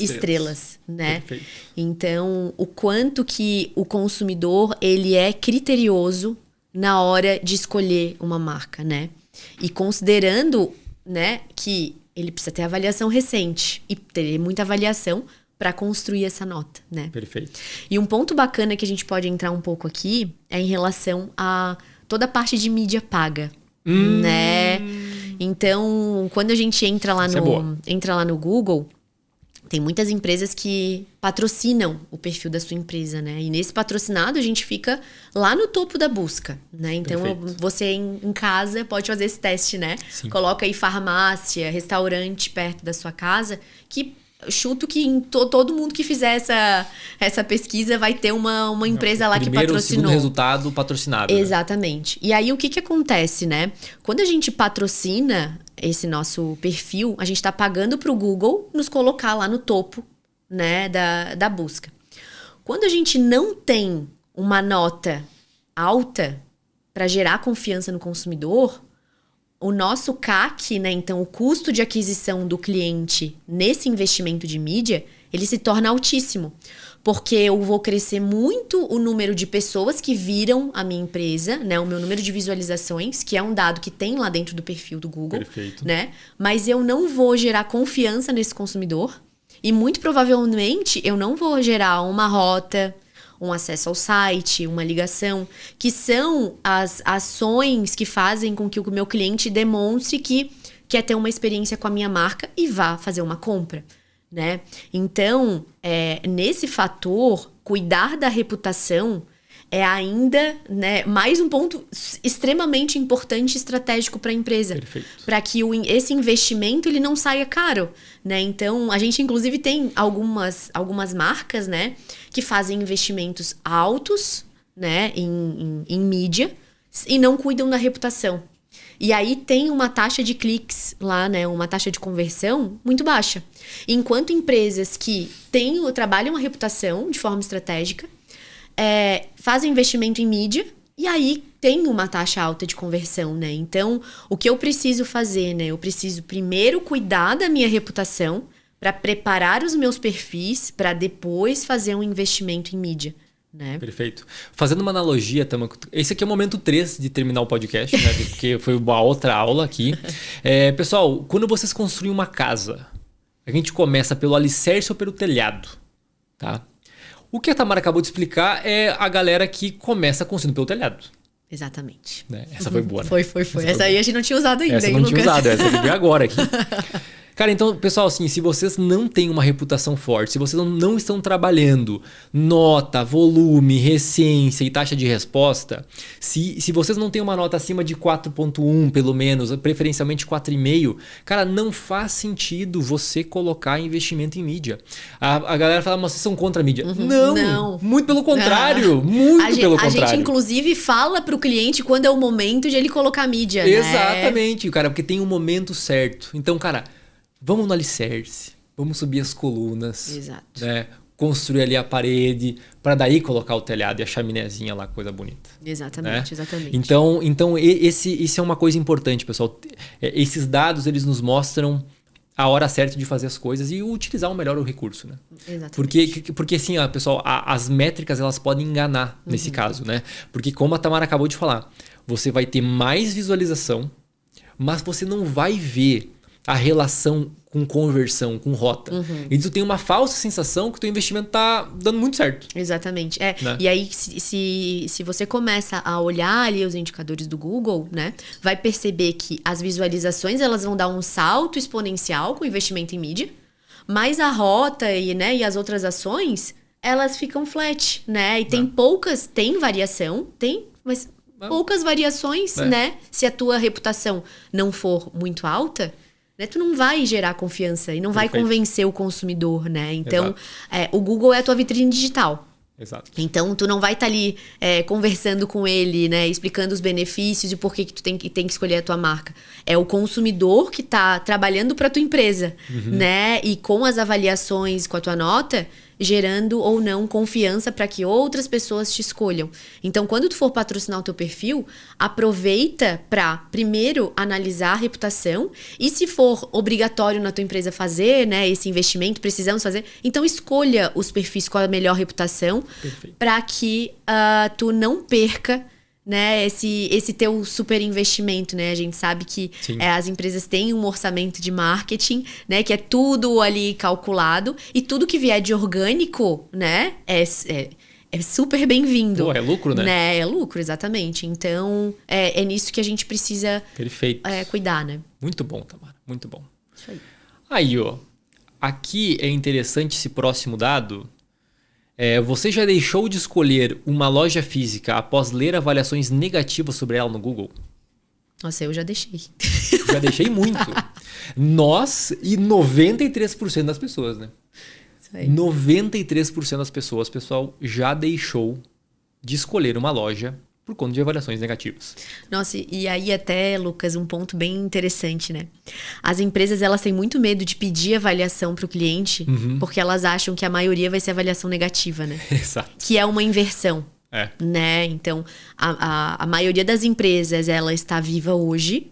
estrelas, né? Perfeito. Então, o quanto que o consumidor, ele é criterioso na hora de escolher uma marca, né? E considerando, né, que ele precisa ter avaliação recente e ter muita avaliação para construir essa nota, né? Perfeito. E um ponto bacana que a gente pode entrar um pouco aqui é em relação a toda a parte de mídia paga, né? Então, quando a gente entra lá no Google, tem muitas empresas que patrocinam o perfil da sua empresa, né? E nesse patrocinado a gente fica lá no topo da busca, né? Então você em casa pode fazer esse teste, né? Sim. Coloca aí farmácia, restaurante perto da sua casa, que chuto que em todo mundo que fizer essa pesquisa vai ter uma empresa lá que patrocinou. Segundo resultado patrocinado. Exatamente. Né? E aí o que acontece, né? Quando a gente patrocina esse nosso perfil, a gente está pagando para o Google nos colocar lá no topo, né, da busca. Quando a gente não tem uma nota alta para gerar confiança no consumidor, o nosso CAC, né, então o custo de aquisição do cliente nesse investimento de mídia, ele se torna altíssimo. Porque eu vou crescer muito o número de pessoas que viram a minha empresa, né? O meu número de visualizações, que é um dado que tem lá dentro do perfil do Google. Perfeito. Né? Mas eu não vou gerar confiança nesse consumidor. E muito provavelmente eu não vou gerar uma rota, um acesso ao site, uma ligação, que são as ações que fazem com que o meu cliente demonstre que quer ter uma experiência com a minha marca e vá fazer uma compra, né? Então, nesse fator, cuidar da reputação é ainda, né, mais um ponto extremamente importante e estratégico para a empresa. Para que esse investimento ele não saia caro, né? Então, a gente inclusive tem algumas marcas, né, que fazem investimentos altos, né, em mídia e não cuidam da reputação. E aí tem uma taxa de cliques lá, né, uma taxa de conversão muito baixa. Enquanto empresas que trabalham a reputação de forma estratégica, fazem investimento em mídia e aí tem uma taxa alta de conversão, né? Então, o que eu preciso fazer, né? Eu preciso primeiro cuidar da minha reputação para preparar os meus perfis para depois fazer um investimento em mídia, né? Perfeito. Fazendo uma analogia, Tama, esse aqui é o momento 3 de terminar o podcast, né? Porque foi uma outra aula aqui. Pessoal, quando vocês construem uma casa, a gente começa pelo alicerce ou pelo telhado, tá? O que a Tamara acabou de explicar é a galera que começa construindo pelo telhado. Exatamente. Né? Essa foi boa, né? Foi. Essa aí a gente não tinha usado ainda, hein, Lucas? Essa que veio agora aqui. Cara, então, pessoal, assim, se vocês não têm uma reputação forte, se vocês não estão trabalhando nota, volume, recência e taxa de resposta, se vocês não têm uma nota acima de 4.1, pelo menos, preferencialmente 4,5, cara, não faz sentido você colocar investimento em mídia. A galera fala, mas vocês são contra a mídia. Não, muito pelo contrário, pelo contrário. A gente, inclusive, fala pro cliente quando é o momento de ele colocar mídia, né? Exatamente, cara, porque tem um momento certo. Então, cara, vamos no alicerce, vamos subir as colunas. Exato. Né? Construir ali a parede, para daí colocar o telhado e a chaminézinha lá, coisa bonita. Exatamente, né? exatamente. Então esse é uma coisa importante, pessoal. Esses dados, eles nos mostram a hora certa de fazer as coisas e utilizar melhor o recurso, né? Exatamente. Porque assim, pessoal, as métricas, elas podem enganar nesse caso, né? Porque como a Tamara acabou de falar, você vai ter mais visualização, mas você não vai ver a relação com conversão, com rota. E tu tem uma falsa sensação que o teu investimento tá dando muito certo. Exatamente. Né? E aí, se você começa a olhar ali os indicadores do Google, né, vai perceber que as visualizações elas vão dar um salto exponencial com o investimento em mídia, mas a rota e as outras ações, elas ficam flat, né? E tem variação, mas poucas variações, né? Se a tua reputação não for muito alta, né, tu não vai gerar confiança e não vai convencer o consumidor, né? Então, o Google é a tua vitrine digital. Exato. Então, tu não vai estar ali conversando com ele, né? Explicando os benefícios e por que tu tem que escolher a tua marca. É o consumidor que está trabalhando para a tua empresa, né? E com as avaliações, com a tua nota, gerando ou não confiança para que outras pessoas te escolham. Então, quando tu for patrocinar o teu perfil, aproveita para primeiro analisar a reputação e se for obrigatório na tua empresa fazer, né, esse investimento, precisamos fazer, então escolha os perfis com a melhor reputação para que tu não perca, né, esse teu super investimento, né? A gente sabe que as empresas têm um orçamento de marketing, né, que é tudo ali calculado e tudo que vier de orgânico, né, é super bem-vindo. Pô, é lucro, né? É lucro, exatamente. Então, é nisso que a gente precisa cuidar, né? Muito bom, Tamara. Muito bom. Isso aí. Aí, ó. Aqui é interessante esse próximo dado. Você já deixou de escolher uma loja física após ler avaliações negativas sobre ela no Google? Nossa, eu já deixei. Já deixei muito. Nós e 93% das pessoas, né? Isso aí. 93% das pessoas, pessoal, já deixou de escolher uma loja por conta de avaliações negativas. Nossa, e aí até, Lucas, um ponto bem interessante, né? As empresas, elas têm muito medo de pedir avaliação para o cliente, porque elas acham que a maioria vai ser avaliação negativa, né? Exato. Que é uma inversão, né? Então, a maioria das empresas, ela está viva hoje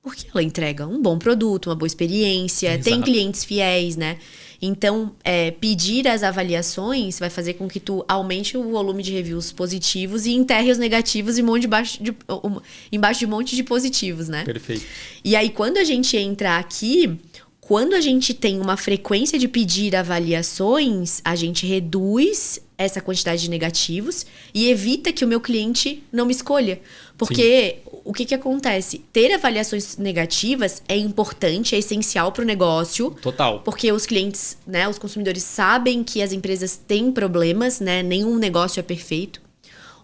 porque ela entrega um bom produto, uma boa experiência, tem clientes fiéis, né? Então, pedir as avaliações vai fazer com que tu aumente o volume de reviews positivos e enterre os negativos embaixo de um monte de positivos, né? Perfeito. E aí, quando a gente entra aqui, quando a gente tem uma frequência de pedir avaliações, a gente reduz essa quantidade de negativos e evita que o meu cliente não me escolha. Porque o que acontece? Ter avaliações negativas é importante, é essencial para o negócio. Total. Porque os clientes, né, os consumidores sabem que as empresas têm problemas, né? Nenhum negócio é perfeito.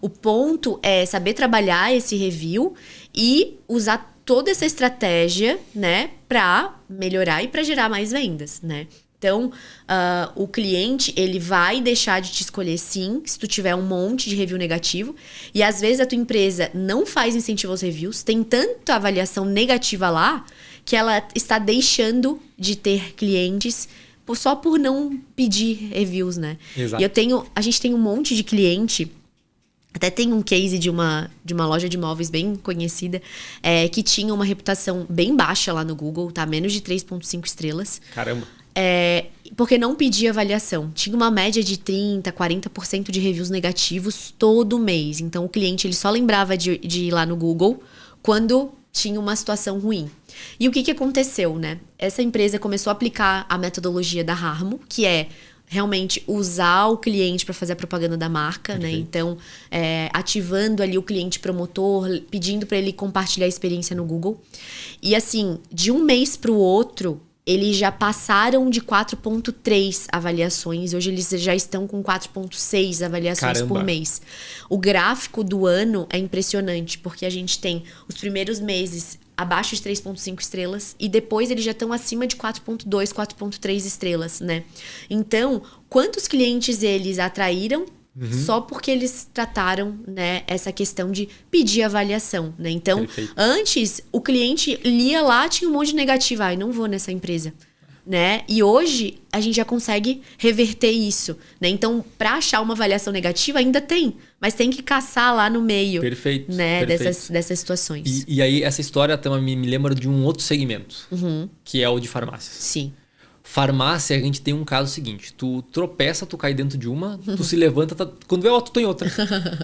O ponto é saber trabalhar esse review e usar toda essa estratégia, né, para melhorar e para gerar mais vendas, né? Então, o cliente, ele vai deixar de te escolher sim, se tu tiver um monte de review negativo. E às vezes a tua empresa não faz incentivo aos reviews, tem tanta avaliação negativa lá, que ela está deixando de ter clientes só por não pedir reviews, né? Exato. E a gente tem um monte de cliente. Até tem um case de uma loja de imóveis bem conhecida, que tinha uma reputação bem baixa lá no Google, tá? Menos de 3,5 estrelas. Caramba. Porque não pedia avaliação. Tinha uma média de 30%, 40% de reviews negativos todo mês. Então, o cliente ele só lembrava de ir lá no Google quando tinha uma situação ruim. E o que aconteceu, né? Essa empresa começou a aplicar a metodologia da Harmo, que é realmente usar o cliente para fazer a propaganda da marca, né? Então, ativando ali o cliente promotor, pedindo para ele compartilhar a experiência no Google. E assim, de um mês para o outro, eles já passaram de 4,3 avaliações. Hoje eles já estão com 4,6 avaliações Caramba. por mês. O gráfico do ano é impressionante, porque a gente tem os primeiros meses abaixo de 3,5 estrelas e depois eles já estão acima de 4,2, 4,3 estrelas, né? Então, quantos clientes eles atraíram só porque eles trataram, né, essa questão de pedir avaliação, né? Então, antes, o cliente lia lá, tinha um monte de negativo. Ai, não vou nessa empresa, né? E hoje, a gente já consegue reverter isso, né? Então, para achar uma avaliação negativa, ainda tem. Mas tem que caçar lá no meio, né, dessas situações. E aí, essa história também me lembra de um outro segmento, que é o de farmácias. Sim. Farmácia, a gente tem um caso seguinte. Tu tropeça, tu cai dentro de uma, tu se levanta, quando vê outra, tu tem outra.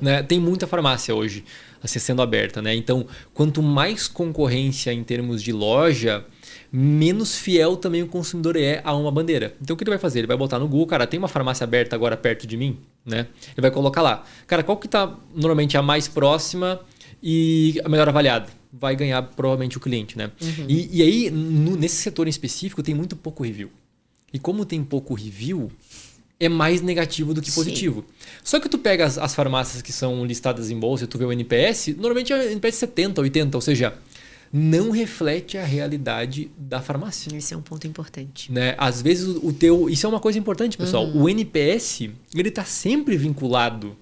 Né? Tem muita farmácia hoje assim, sendo aberta. Né? Então, quanto mais concorrência em termos de loja, menos fiel também o consumidor é a uma bandeira. Então, o que ele vai fazer? Ele vai botar no Google, cara, tem uma farmácia aberta agora perto de mim? Né? Ele vai colocar lá. Cara, qual que está normalmente a mais próxima e a melhor avaliada? Vai ganhar provavelmente o cliente, né? E aí, nesse setor em específico, tem muito pouco review. E como tem pouco review, é mais negativo do que positivo. Só que tu pega as farmácias que são listadas em bolsa e tu vê o NPS, normalmente é NPS 70, 80, ou seja, não reflete a realidade da farmácia. Esse é um ponto importante. Né? Às vezes isso é uma coisa importante, pessoal. O NPS, ele está sempre vinculado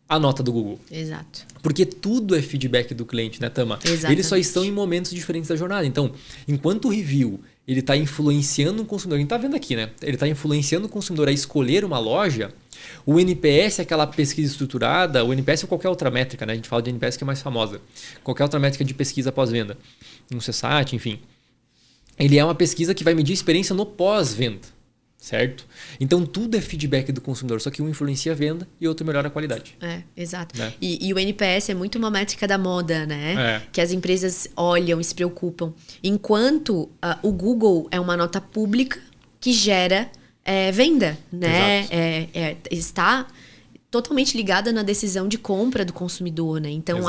à nota do Google. Exato. Porque tudo é feedback do cliente, né, Tama? Exatamente. Eles só estão em momentos diferentes da jornada. Então, enquanto o review ele está influenciando o consumidor, a gente está vendo aqui, né? Ele está influenciando o consumidor a escolher uma loja. O NPS é aquela pesquisa estruturada, o NPS ou qualquer outra métrica, né? A gente fala de NPS que é mais famosa. Qualquer outra métrica de pesquisa pós-venda. Um CSAT, enfim. Ele é uma pesquisa que vai medir a experiência no pós-venda. Certo? Então, tudo é feedback do consumidor, só que um influencia a venda e outro melhora a qualidade. Exato. Né? E o NPS é muito uma métrica da moda, né? Que as empresas olham e se preocupam. Enquanto o Google é uma nota pública que gera venda, né? Está totalmente ligada na decisão de compra do consumidor, né? Então,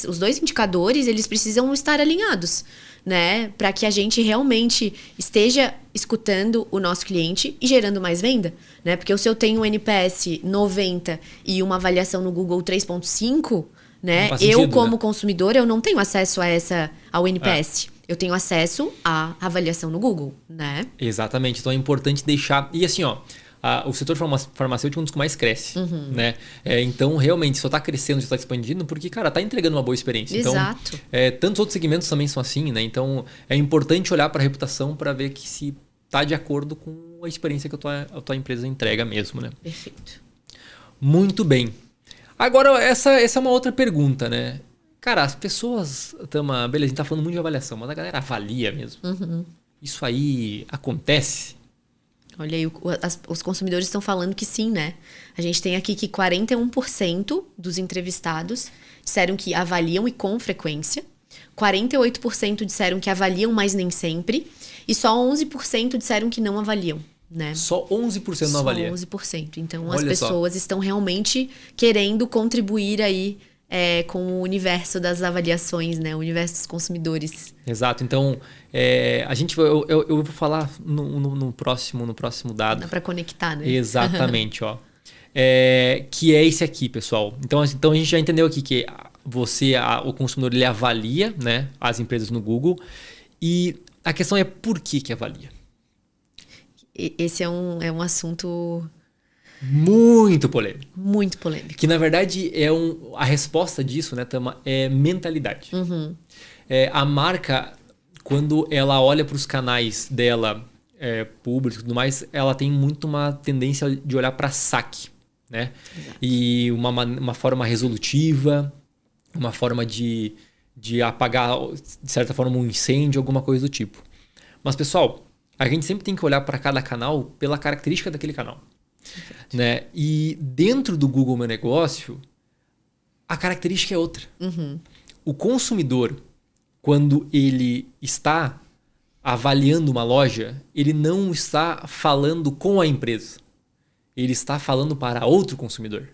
os dois indicadores, eles precisam estar alinhados, né? Para que a gente realmente esteja escutando o nosso cliente e gerando mais venda, né? Porque se eu tenho um NPS 90 e uma avaliação no Google 3,5, né? Eu, como consumidor, eu não tenho acesso ao NPS. Eu tenho acesso à avaliação no Google, né? Exatamente. Então, é importante deixar... E assim, ó... O setor farmacêutico é um dos que mais cresce, né? Então, realmente, só está crescendo, só está expandindo, porque, cara, está entregando uma boa experiência. Exato. Então, tantos outros segmentos também são assim, né? Então, é importante olhar para a reputação para ver que se está de acordo com a experiência que a tua empresa entrega mesmo, né? Perfeito. Muito bem. Agora, essa é uma outra pergunta, né? Cara, as pessoas... beleza, a gente está falando muito de avaliação, mas a galera avalia mesmo. Isso aí acontece? Olha aí, os consumidores estão falando que sim, né? A gente tem aqui que 41% dos entrevistados disseram que avaliam e com frequência. 48% disseram que avaliam, mas nem sempre. E só 11% disseram que não avaliam. né? Só 11% não avalia. Só 11%. Então, Olha as pessoas estão realmente querendo contribuir aí com o universo das avaliações, né? O universo dos consumidores. Exato. Então, eu vou falar no próximo dado. Dá para conectar, né? Exatamente, ó. Que é esse aqui, pessoal. Então a gente já entendeu aqui que o consumidor, ele avalia, né, as empresas no Google. E a questão é por que avalia? Esse é um assunto... Muito polêmico. Muito polêmico. Que, na verdade, a resposta disso, né, Tama, é mentalidade. Uhum. A marca, quando ela olha para os canais dela, públicos e tudo mais, ela tem muito uma tendência de olhar para saque, né? Exato. E uma forma resolutiva, uma forma de apagar, de certa forma, um incêndio, alguma coisa do tipo. Mas, pessoal, a gente sempre tem que olhar para cada canal pela característica daquele canal. Né? E dentro do Google Meu Negócio, a característica é outra. Uhum. O consumidor, quando ele está avaliando uma loja, ele não está falando com a empresa. Ele está falando para outro consumidor.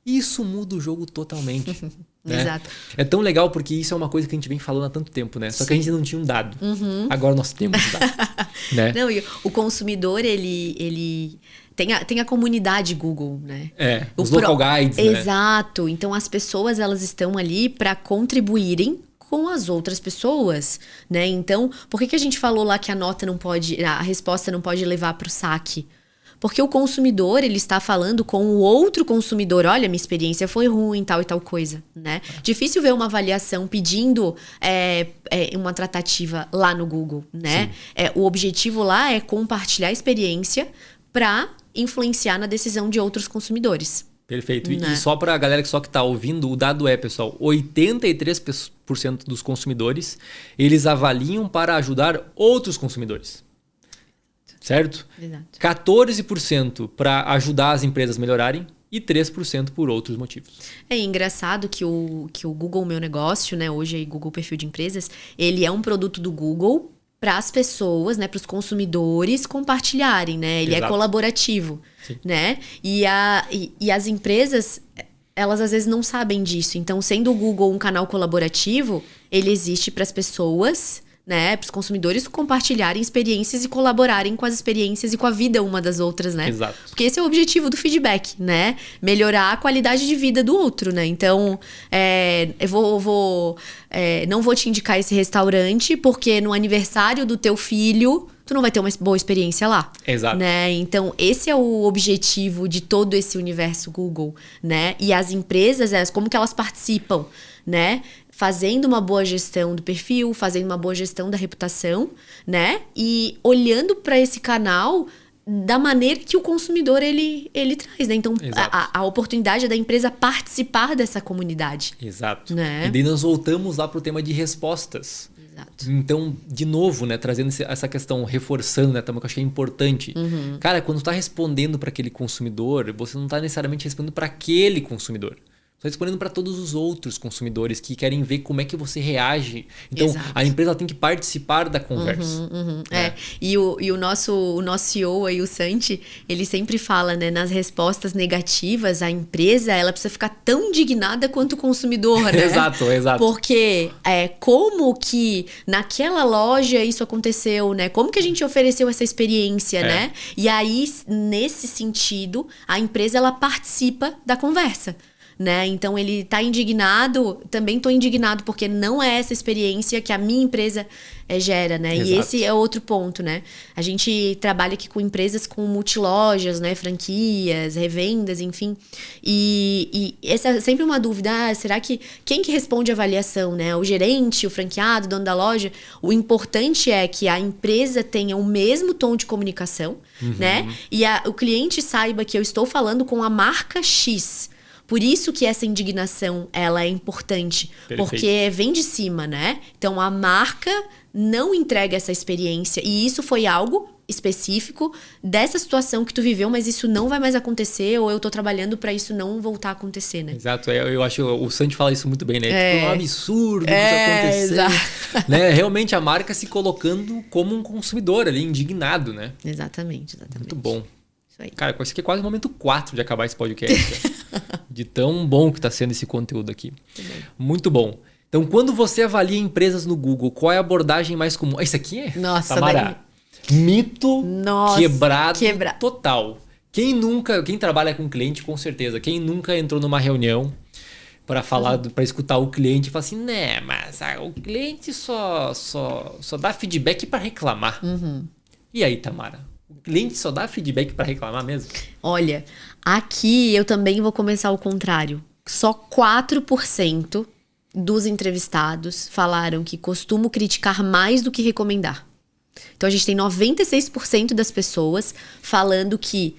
Isso muda o jogo totalmente. Né? Exato. É tão legal porque isso é uma coisa que a gente vem falando há tanto tempo, né? Só que a gente não tinha um dado. Uhum. Agora nós temos um dado. Né? Não, e o consumidor, ele tem a comunidade Google, né? Os local guides, né? Exato. Então, as pessoas, elas estão ali para contribuírem com as outras pessoas, né? Então, por que a gente falou lá que a resposta não pode levar para o saque? Porque o consumidor, ele está falando com o outro consumidor. Olha, minha experiência foi ruim, tal e tal coisa, né? Difícil ver uma avaliação pedindo uma tratativa lá no Google, né? O objetivo lá é compartilhar a experiência para influenciar na decisão de outros consumidores. Perfeito. Né? E só para a galera que está ouvindo, o dado pessoal, 83% dos consumidores, eles avaliam para ajudar outros consumidores. Certo? Exato. 14% para ajudar as empresas a melhorarem e 3% por outros motivos. É engraçado que o Google Meu Negócio, né, hoje aí Google Perfil de Empresas, ele é um produto do Google para as pessoas, né, para os consumidores compartilharem, né? Ele Exato. é colaborativo, Sim. né? E as empresas, elas às vezes não sabem disso. Então, sendo o Google um canal colaborativo, ele existe para as pessoas, né, para os consumidores compartilharem experiências e colaborarem com as experiências e com a vida uma das outras, né? Exato. Porque esse é o objetivo do feedback, né? Melhorar a qualidade de vida do outro, né? Então, eu não vou te indicar esse restaurante porque no aniversário do teu filho tu não vai ter uma boa experiência lá. Exato. Né? Então, esse é o objetivo de todo esse universo Google, né? E as empresas, como que elas participam, né? Fazendo uma boa gestão do perfil, fazendo uma boa gestão da reputação, né? E olhando para esse canal da maneira que o consumidor ele traz, né? Então, a oportunidade é da empresa participar dessa comunidade. Exato. Né? E daí nós voltamos lá para o tema de respostas. Exato. Então, de novo, né, trazendo essa questão, reforçando, né, também que eu acho que é importante. Uhum. Cara, quando tu tá respondendo para aquele consumidor, você não está necessariamente respondendo para aquele consumidor. Você está respondendo para todos os outros consumidores que querem ver como é que você reage. Então, Exato. a empresa tem que participar da conversa. E o nosso CEO aí, o Santi, ele sempre fala, né, nas respostas negativas, a empresa, ela precisa ficar tão indignada quanto o consumidor, né? Exato. Porque como que naquela loja isso aconteceu, né? Como que a gente ofereceu essa experiência, né? E aí, nesse sentido, a empresa, ela participa da conversa. Né? Então ele tá indignado, também tô indignado porque não é essa experiência que a minha empresa gera, né? Exato. E esse é outro ponto, né? A gente trabalha aqui com empresas com multilojas, né? Franquias, revendas, enfim. E essa é sempre uma dúvida, será que quem que responde a avaliação, né? O gerente, o franqueado, o dono da loja? O importante é que a empresa tenha o mesmo tom de comunicação, né? E o cliente saiba que eu estou falando com a marca X. Por isso que essa indignação, ela é importante. Perfeito. Porque vem de cima, né? Então, a marca não entrega essa experiência. E isso foi algo específico dessa situação que tu viveu, mas isso não vai mais acontecer, ou eu tô trabalhando para isso não voltar a acontecer, né? Exato, eu acho o Santi fala isso muito bem, né? Tipo, é um absurdo isso acontecer. Exato. Né? Realmente a marca se colocando como um consumidor ali, indignado, né? Exatamente. Muito bom. Isso aí. Cara, esse aqui é quase o momento 4 de acabar esse podcast. De tão bom que tá sendo esse conteúdo aqui. Muito bom. Então, quando você avalia empresas no Google, qual é a abordagem mais comum? Isso aqui é... Nossa, Tamara, mito quebrado total. Quem trabalha com cliente, com certeza. Quem nunca entrou numa reunião para falar, para escutar o cliente e falar assim, né, mas o cliente só dá feedback para reclamar. E aí, Tamara? O cliente só dá feedback para reclamar mesmo? Olha, aqui eu também vou começar ao contrário. Só 4% dos entrevistados falaram que costumam criticar mais do que recomendar. Então, a gente tem 96% das pessoas falando que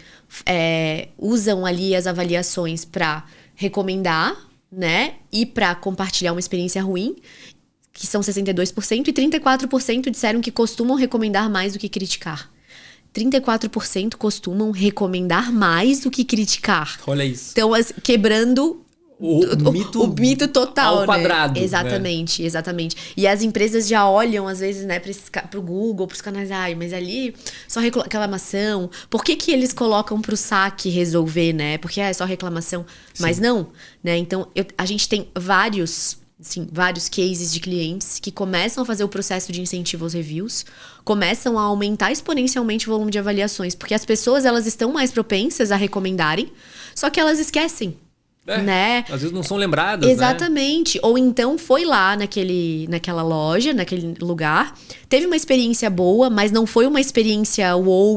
usam ali as avaliações para recomendar, né? E para compartilhar uma experiência ruim, que são 62%. E 34% disseram que costumam recomendar mais do que criticar. 34% costumam recomendar mais do que criticar. Olha isso. Então, quebrando... O mito total, ao quadrado, né? Exatamente, exatamente. E as empresas já olham, às vezes, né, pro Google, pros canais, mas ali só reclamação. Por que eles colocam pro saque resolver, né? Porque é só reclamação. Sim. Mas não, né? Então, a gente tem vários cases de clientes que começam a fazer o processo de incentivo aos reviews, começam a aumentar exponencialmente o volume de avaliações, porque as pessoas, elas estão mais propensas a recomendarem, só que elas esquecem. Né? Às vezes não são lembradas, exatamente. Né? Ou então foi lá naquela loja, naquele lugar, teve uma experiência boa, mas não foi uma experiência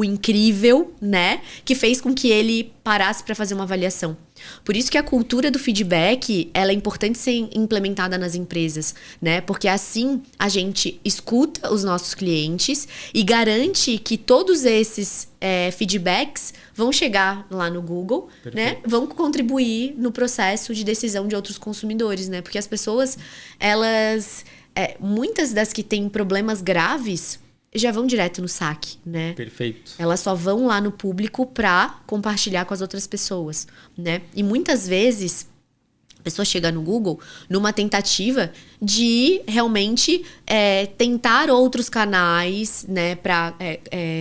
incrível, né? Que fez com que ele parasse para fazer uma avaliação. Por isso que a cultura do feedback, ela é importante ser implementada nas empresas, né? Porque assim a gente escuta os nossos clientes e garante que todos esses feedbacks vão chegar lá no Google, né? Vão contribuir no processo de decisão de outros consumidores, né? Porque as pessoas, elas... muitas das que têm problemas graves já vão direto no saque, né? Perfeito. Elas só vão lá no público pra compartilhar com as outras pessoas, né? E muitas vezes a pessoa chega no Google numa tentativa de realmente tentar outros canais, né, para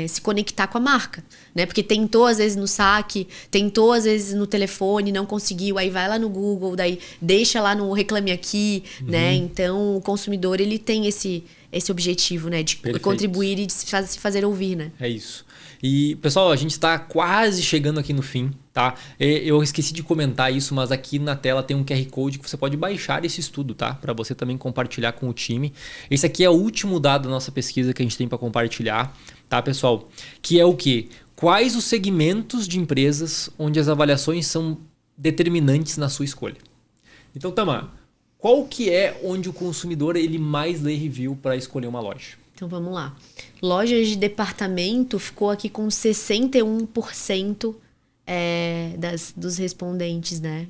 se conectar com a marca, né? Porque tentou às vezes no saque, tentou às vezes no telefone, não conseguiu, aí vai lá no Google, daí deixa lá no Reclame Aqui, né? Então o consumidor, ele tem esse objetivo, né, de contribuir e de se fazer ouvir, né? É isso. E, pessoal, a gente está quase chegando aqui no fim, tá? Eu esqueci de comentar isso, mas aqui na tela tem um QR Code que você pode baixar esse estudo, tá? Para você também compartilhar com o time. Esse aqui é o último dado da nossa pesquisa que a gente tem para compartilhar, tá, pessoal? Que é o quê? Quais os segmentos de empresas onde as avaliações são determinantes na sua escolha? Então, Tamara, qual que é onde o consumidor ele mais lê review para escolher uma loja? Então vamos lá. Lojas de departamento ficou aqui com 61% dos respondentes, né?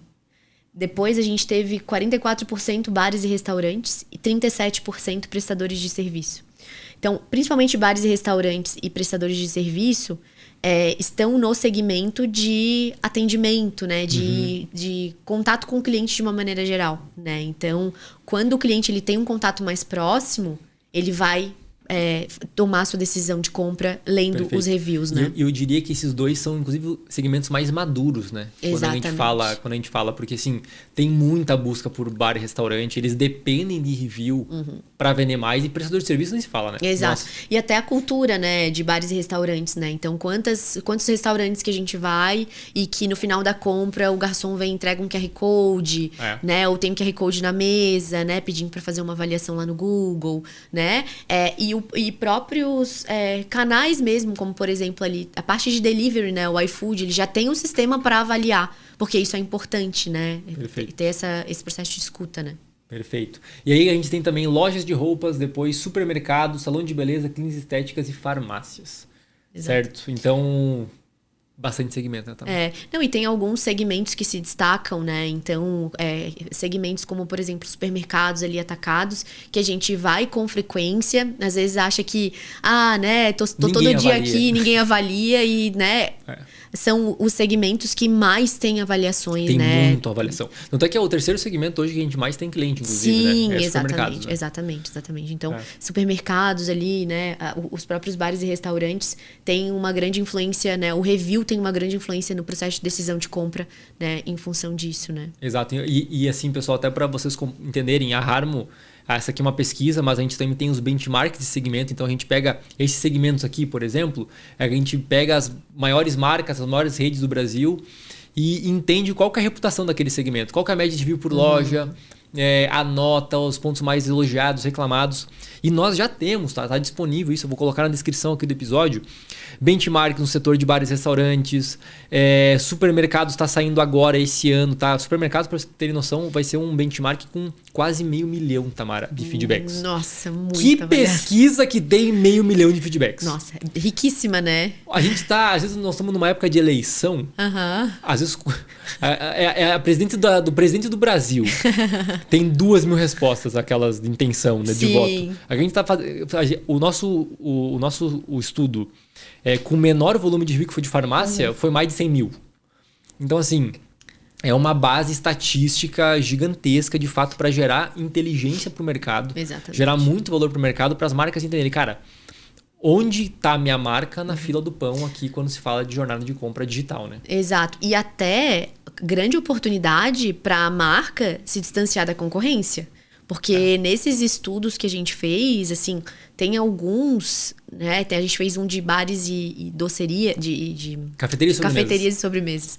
Depois a gente teve 44% bares e restaurantes e 37% prestadores de serviço. Então, principalmente bares e restaurantes e prestadores de serviço estão no segmento de atendimento, né? De contato com o cliente de uma maneira geral, né? Então, quando o cliente ele tem um contato mais próximo, ele vai tomar sua decisão de compra lendo os reviews, né? Eu diria que esses dois são, inclusive, segmentos mais maduros, né? Exatamente. Quando a gente fala, porque assim, tem muita busca por bar e restaurante, eles dependem de review para vender mais, e prestador de serviço nem se fala, né? Exato. Nossa. E até a cultura, né, de bares e restaurantes, né? Então, quantos restaurantes que a gente vai e que no final da compra o garçom vem e entrega um QR Code, né? Ou tem um QR Code na mesa, né? Pedindo para fazer uma avaliação lá no Google, né? E próprios canais mesmo, como por exemplo ali, a parte de delivery, né? O iFood, ele já tem um sistema para avaliar, porque isso é importante, né? Perfeito. Ter esse processo de escuta, né? Perfeito. E aí a gente tem também lojas de roupas, depois supermercados, salão de beleza, clínicas estéticas e farmácias. Exato. Certo? Então, bastante segmento, né? Também. Não, e tem alguns segmentos que se destacam, né? Então, segmentos como, por exemplo, supermercados ali atacados, que a gente vai com frequência, às vezes acha que, né, tô todo dia aqui, ninguém avalia e, né, são os segmentos que mais têm avaliações, tem né? Tem muita avaliação. Tanto é que é o terceiro segmento hoje que a gente mais tem cliente, inclusive, sim, né? Exatamente, né? exatamente. Então, supermercados ali, né? Os próprios bares e restaurantes têm uma grande influência, né? O review tem uma grande influência no processo de decisão de compra, né? Em função disso, né? Exato. E assim, pessoal, até para vocês entenderem, a Harmo, essa aqui é uma pesquisa, mas a gente também tem os benchmarks de segmento. Então, a gente pega esses segmentos aqui, por exemplo, a gente pega as maiores marcas, as maiores redes do Brasil e entende qual que é a reputação daquele segmento, qual que é a média de view por loja, a nota, os pontos mais elogiados, reclamados. E nós já temos, tá disponível isso, eu vou colocar na descrição aqui do episódio, benchmark no setor de bares e restaurantes, supermercados está saindo agora esse ano, tá? Supermercados, para vocês terem noção, vai ser um benchmark com quase 500 mil, Tamara, de feedbacks. Nossa, muito. Que pesquisa que tem 500 mil de feedbacks. Nossa, riquíssima, né? A gente tá, às vezes nós estamos numa época de eleição, às vezes a presidente do presidente do Brasil tem 2.000 respostas, aquelas de intenção, né, de voto. A gente tá fazendo o nosso estudo com menor volume de review, que foi de farmácia, foi mais de 100 mil. Então, assim, é uma base estatística gigantesca, de fato, para gerar inteligência para o mercado. Exatamente. Gerar muito valor para o mercado, para as marcas entenderem, cara, onde está a minha marca na fila do pão aqui quando se fala de jornada de compra digital, né? Exato. E até grande oportunidade para a marca se distanciar da concorrência. Porque nesses estudos que a gente fez, assim, tem alguns, né? A gente fez um de bares e doceria, de cafeterias e sobremesas.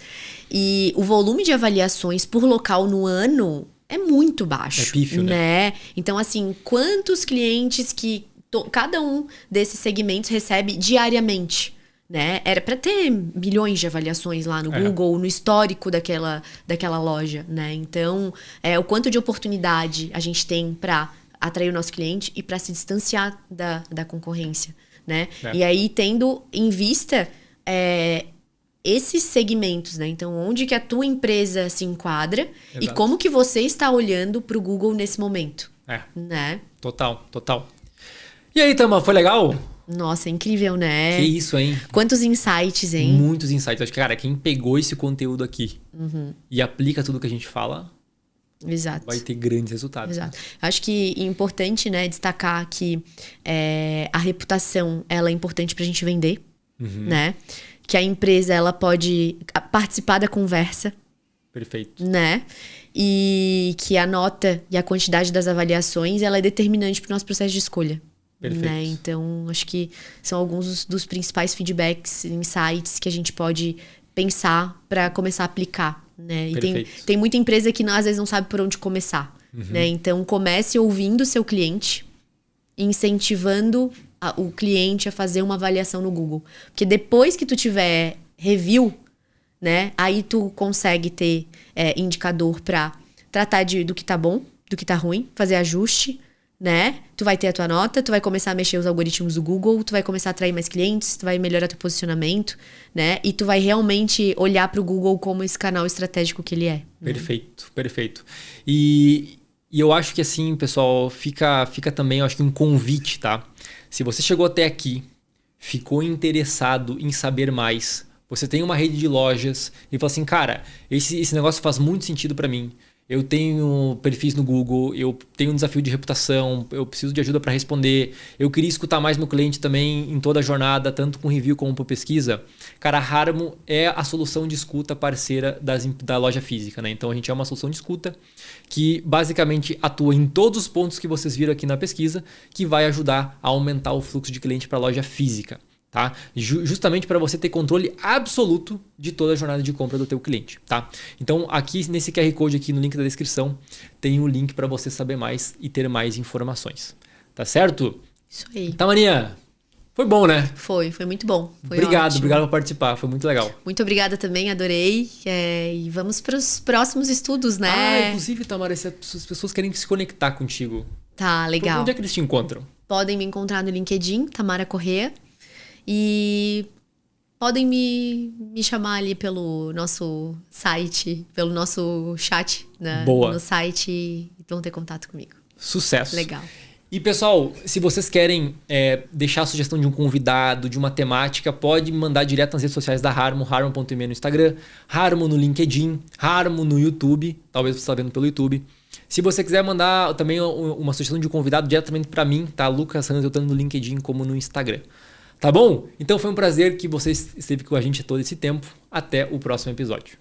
E o volume de avaliações por local no ano é muito baixo. É pífio, né? Então, assim, quantos clientes que cada um desses segmentos recebe diariamente? Né? Era para ter milhões de avaliações lá no Google, no histórico daquela loja, né? Então, o quanto de oportunidade a gente tem para atrair o nosso cliente e para se distanciar da concorrência, né? E aí, tendo em vista esses segmentos, né? Então, onde que a tua empresa se enquadra e como que você está olhando para o Google nesse momento, né? Total. E aí, Tama, foi legal? Nossa, é incrível, né? Que isso, hein? Quantos insights, hein? Muitos insights. Acho que, cara, quem pegou esse conteúdo aqui e aplica tudo que a gente fala, exato, vai ter grandes resultados. Exato. Acho que é importante, né, destacar que a reputação, ela é importante pra gente vender, né? Que a empresa, ela pode participar da conversa. Perfeito. Né? E que a nota e a quantidade das avaliações, ela é determinante pro nosso processo de escolha. Perfeito. Né? Então, acho que são alguns dos principais feedbacks, insights que a gente pode pensar para começar a aplicar. Né? E tem muita empresa que às vezes não sabe por onde começar. Né? Então, comece ouvindo o seu cliente, incentivando o cliente a fazer uma avaliação no Google. Porque depois que tu tiver review, né? Aí tu consegue ter indicador para tratar do que tá bom, do que tá ruim, fazer ajuste, né? Tu vai ter a tua nota, tu vai começar a mexer os algoritmos do Google, tu vai começar a atrair mais clientes, tu vai melhorar teu posicionamento, né? E tu vai realmente olhar pro Google como esse canal estratégico que ele é. Perfeito. E eu acho que assim, pessoal, fica também, eu acho que um convite, tá? Se você chegou até aqui, ficou interessado em saber mais, você tem uma rede de lojas e fala assim, cara, esse negócio faz muito sentido para mim. Eu tenho perfis no Google, eu tenho um desafio de reputação, eu preciso de ajuda para responder, eu queria escutar mais meu cliente também em toda a jornada, tanto com review como por pesquisa. Cara, a Harmo é a solução de escuta parceira da loja física, né? Então a gente é uma solução de escuta que basicamente atua em todos os pontos que vocês viram aqui na pesquisa, que vai ajudar a aumentar o fluxo de cliente para a loja física. Tá? Justamente para você ter controle absoluto de toda a jornada de compra do teu cliente, tá? Então aqui nesse QR Code aqui no link da descrição tem o link para você saber mais e ter mais informações, tá certo? Isso aí. Tá, Maninha? Foi bom, né? Foi muito bom. Foi obrigado ótimo. por participar, foi muito legal. Muito obrigada também, adorei. E vamos para os próximos estudos, né? Inclusive, Tamara, se as pessoas querem se conectar contigo. Tá, legal. Onde é que eles te encontram? Podem me encontrar no LinkedIn, Tamara Corrêa. E podem me chamar ali pelo nosso site, pelo nosso chat no site e vão ter contato comigo. Sucesso. Legal. E pessoal, se vocês querem deixar a sugestão de um convidado, de uma temática, pode mandar direto nas redes sociais da Harmo, harmo.me no Instagram, Harmo no LinkedIn, Harmo no YouTube, talvez você está vendo pelo YouTube. Se você quiser mandar também uma sugestão de um convidado diretamente para mim, tá? Lucas Santos, tanto no LinkedIn como no Instagram. Tá bom? Então foi um prazer que você esteve com a gente todo esse tempo. Até o próximo episódio.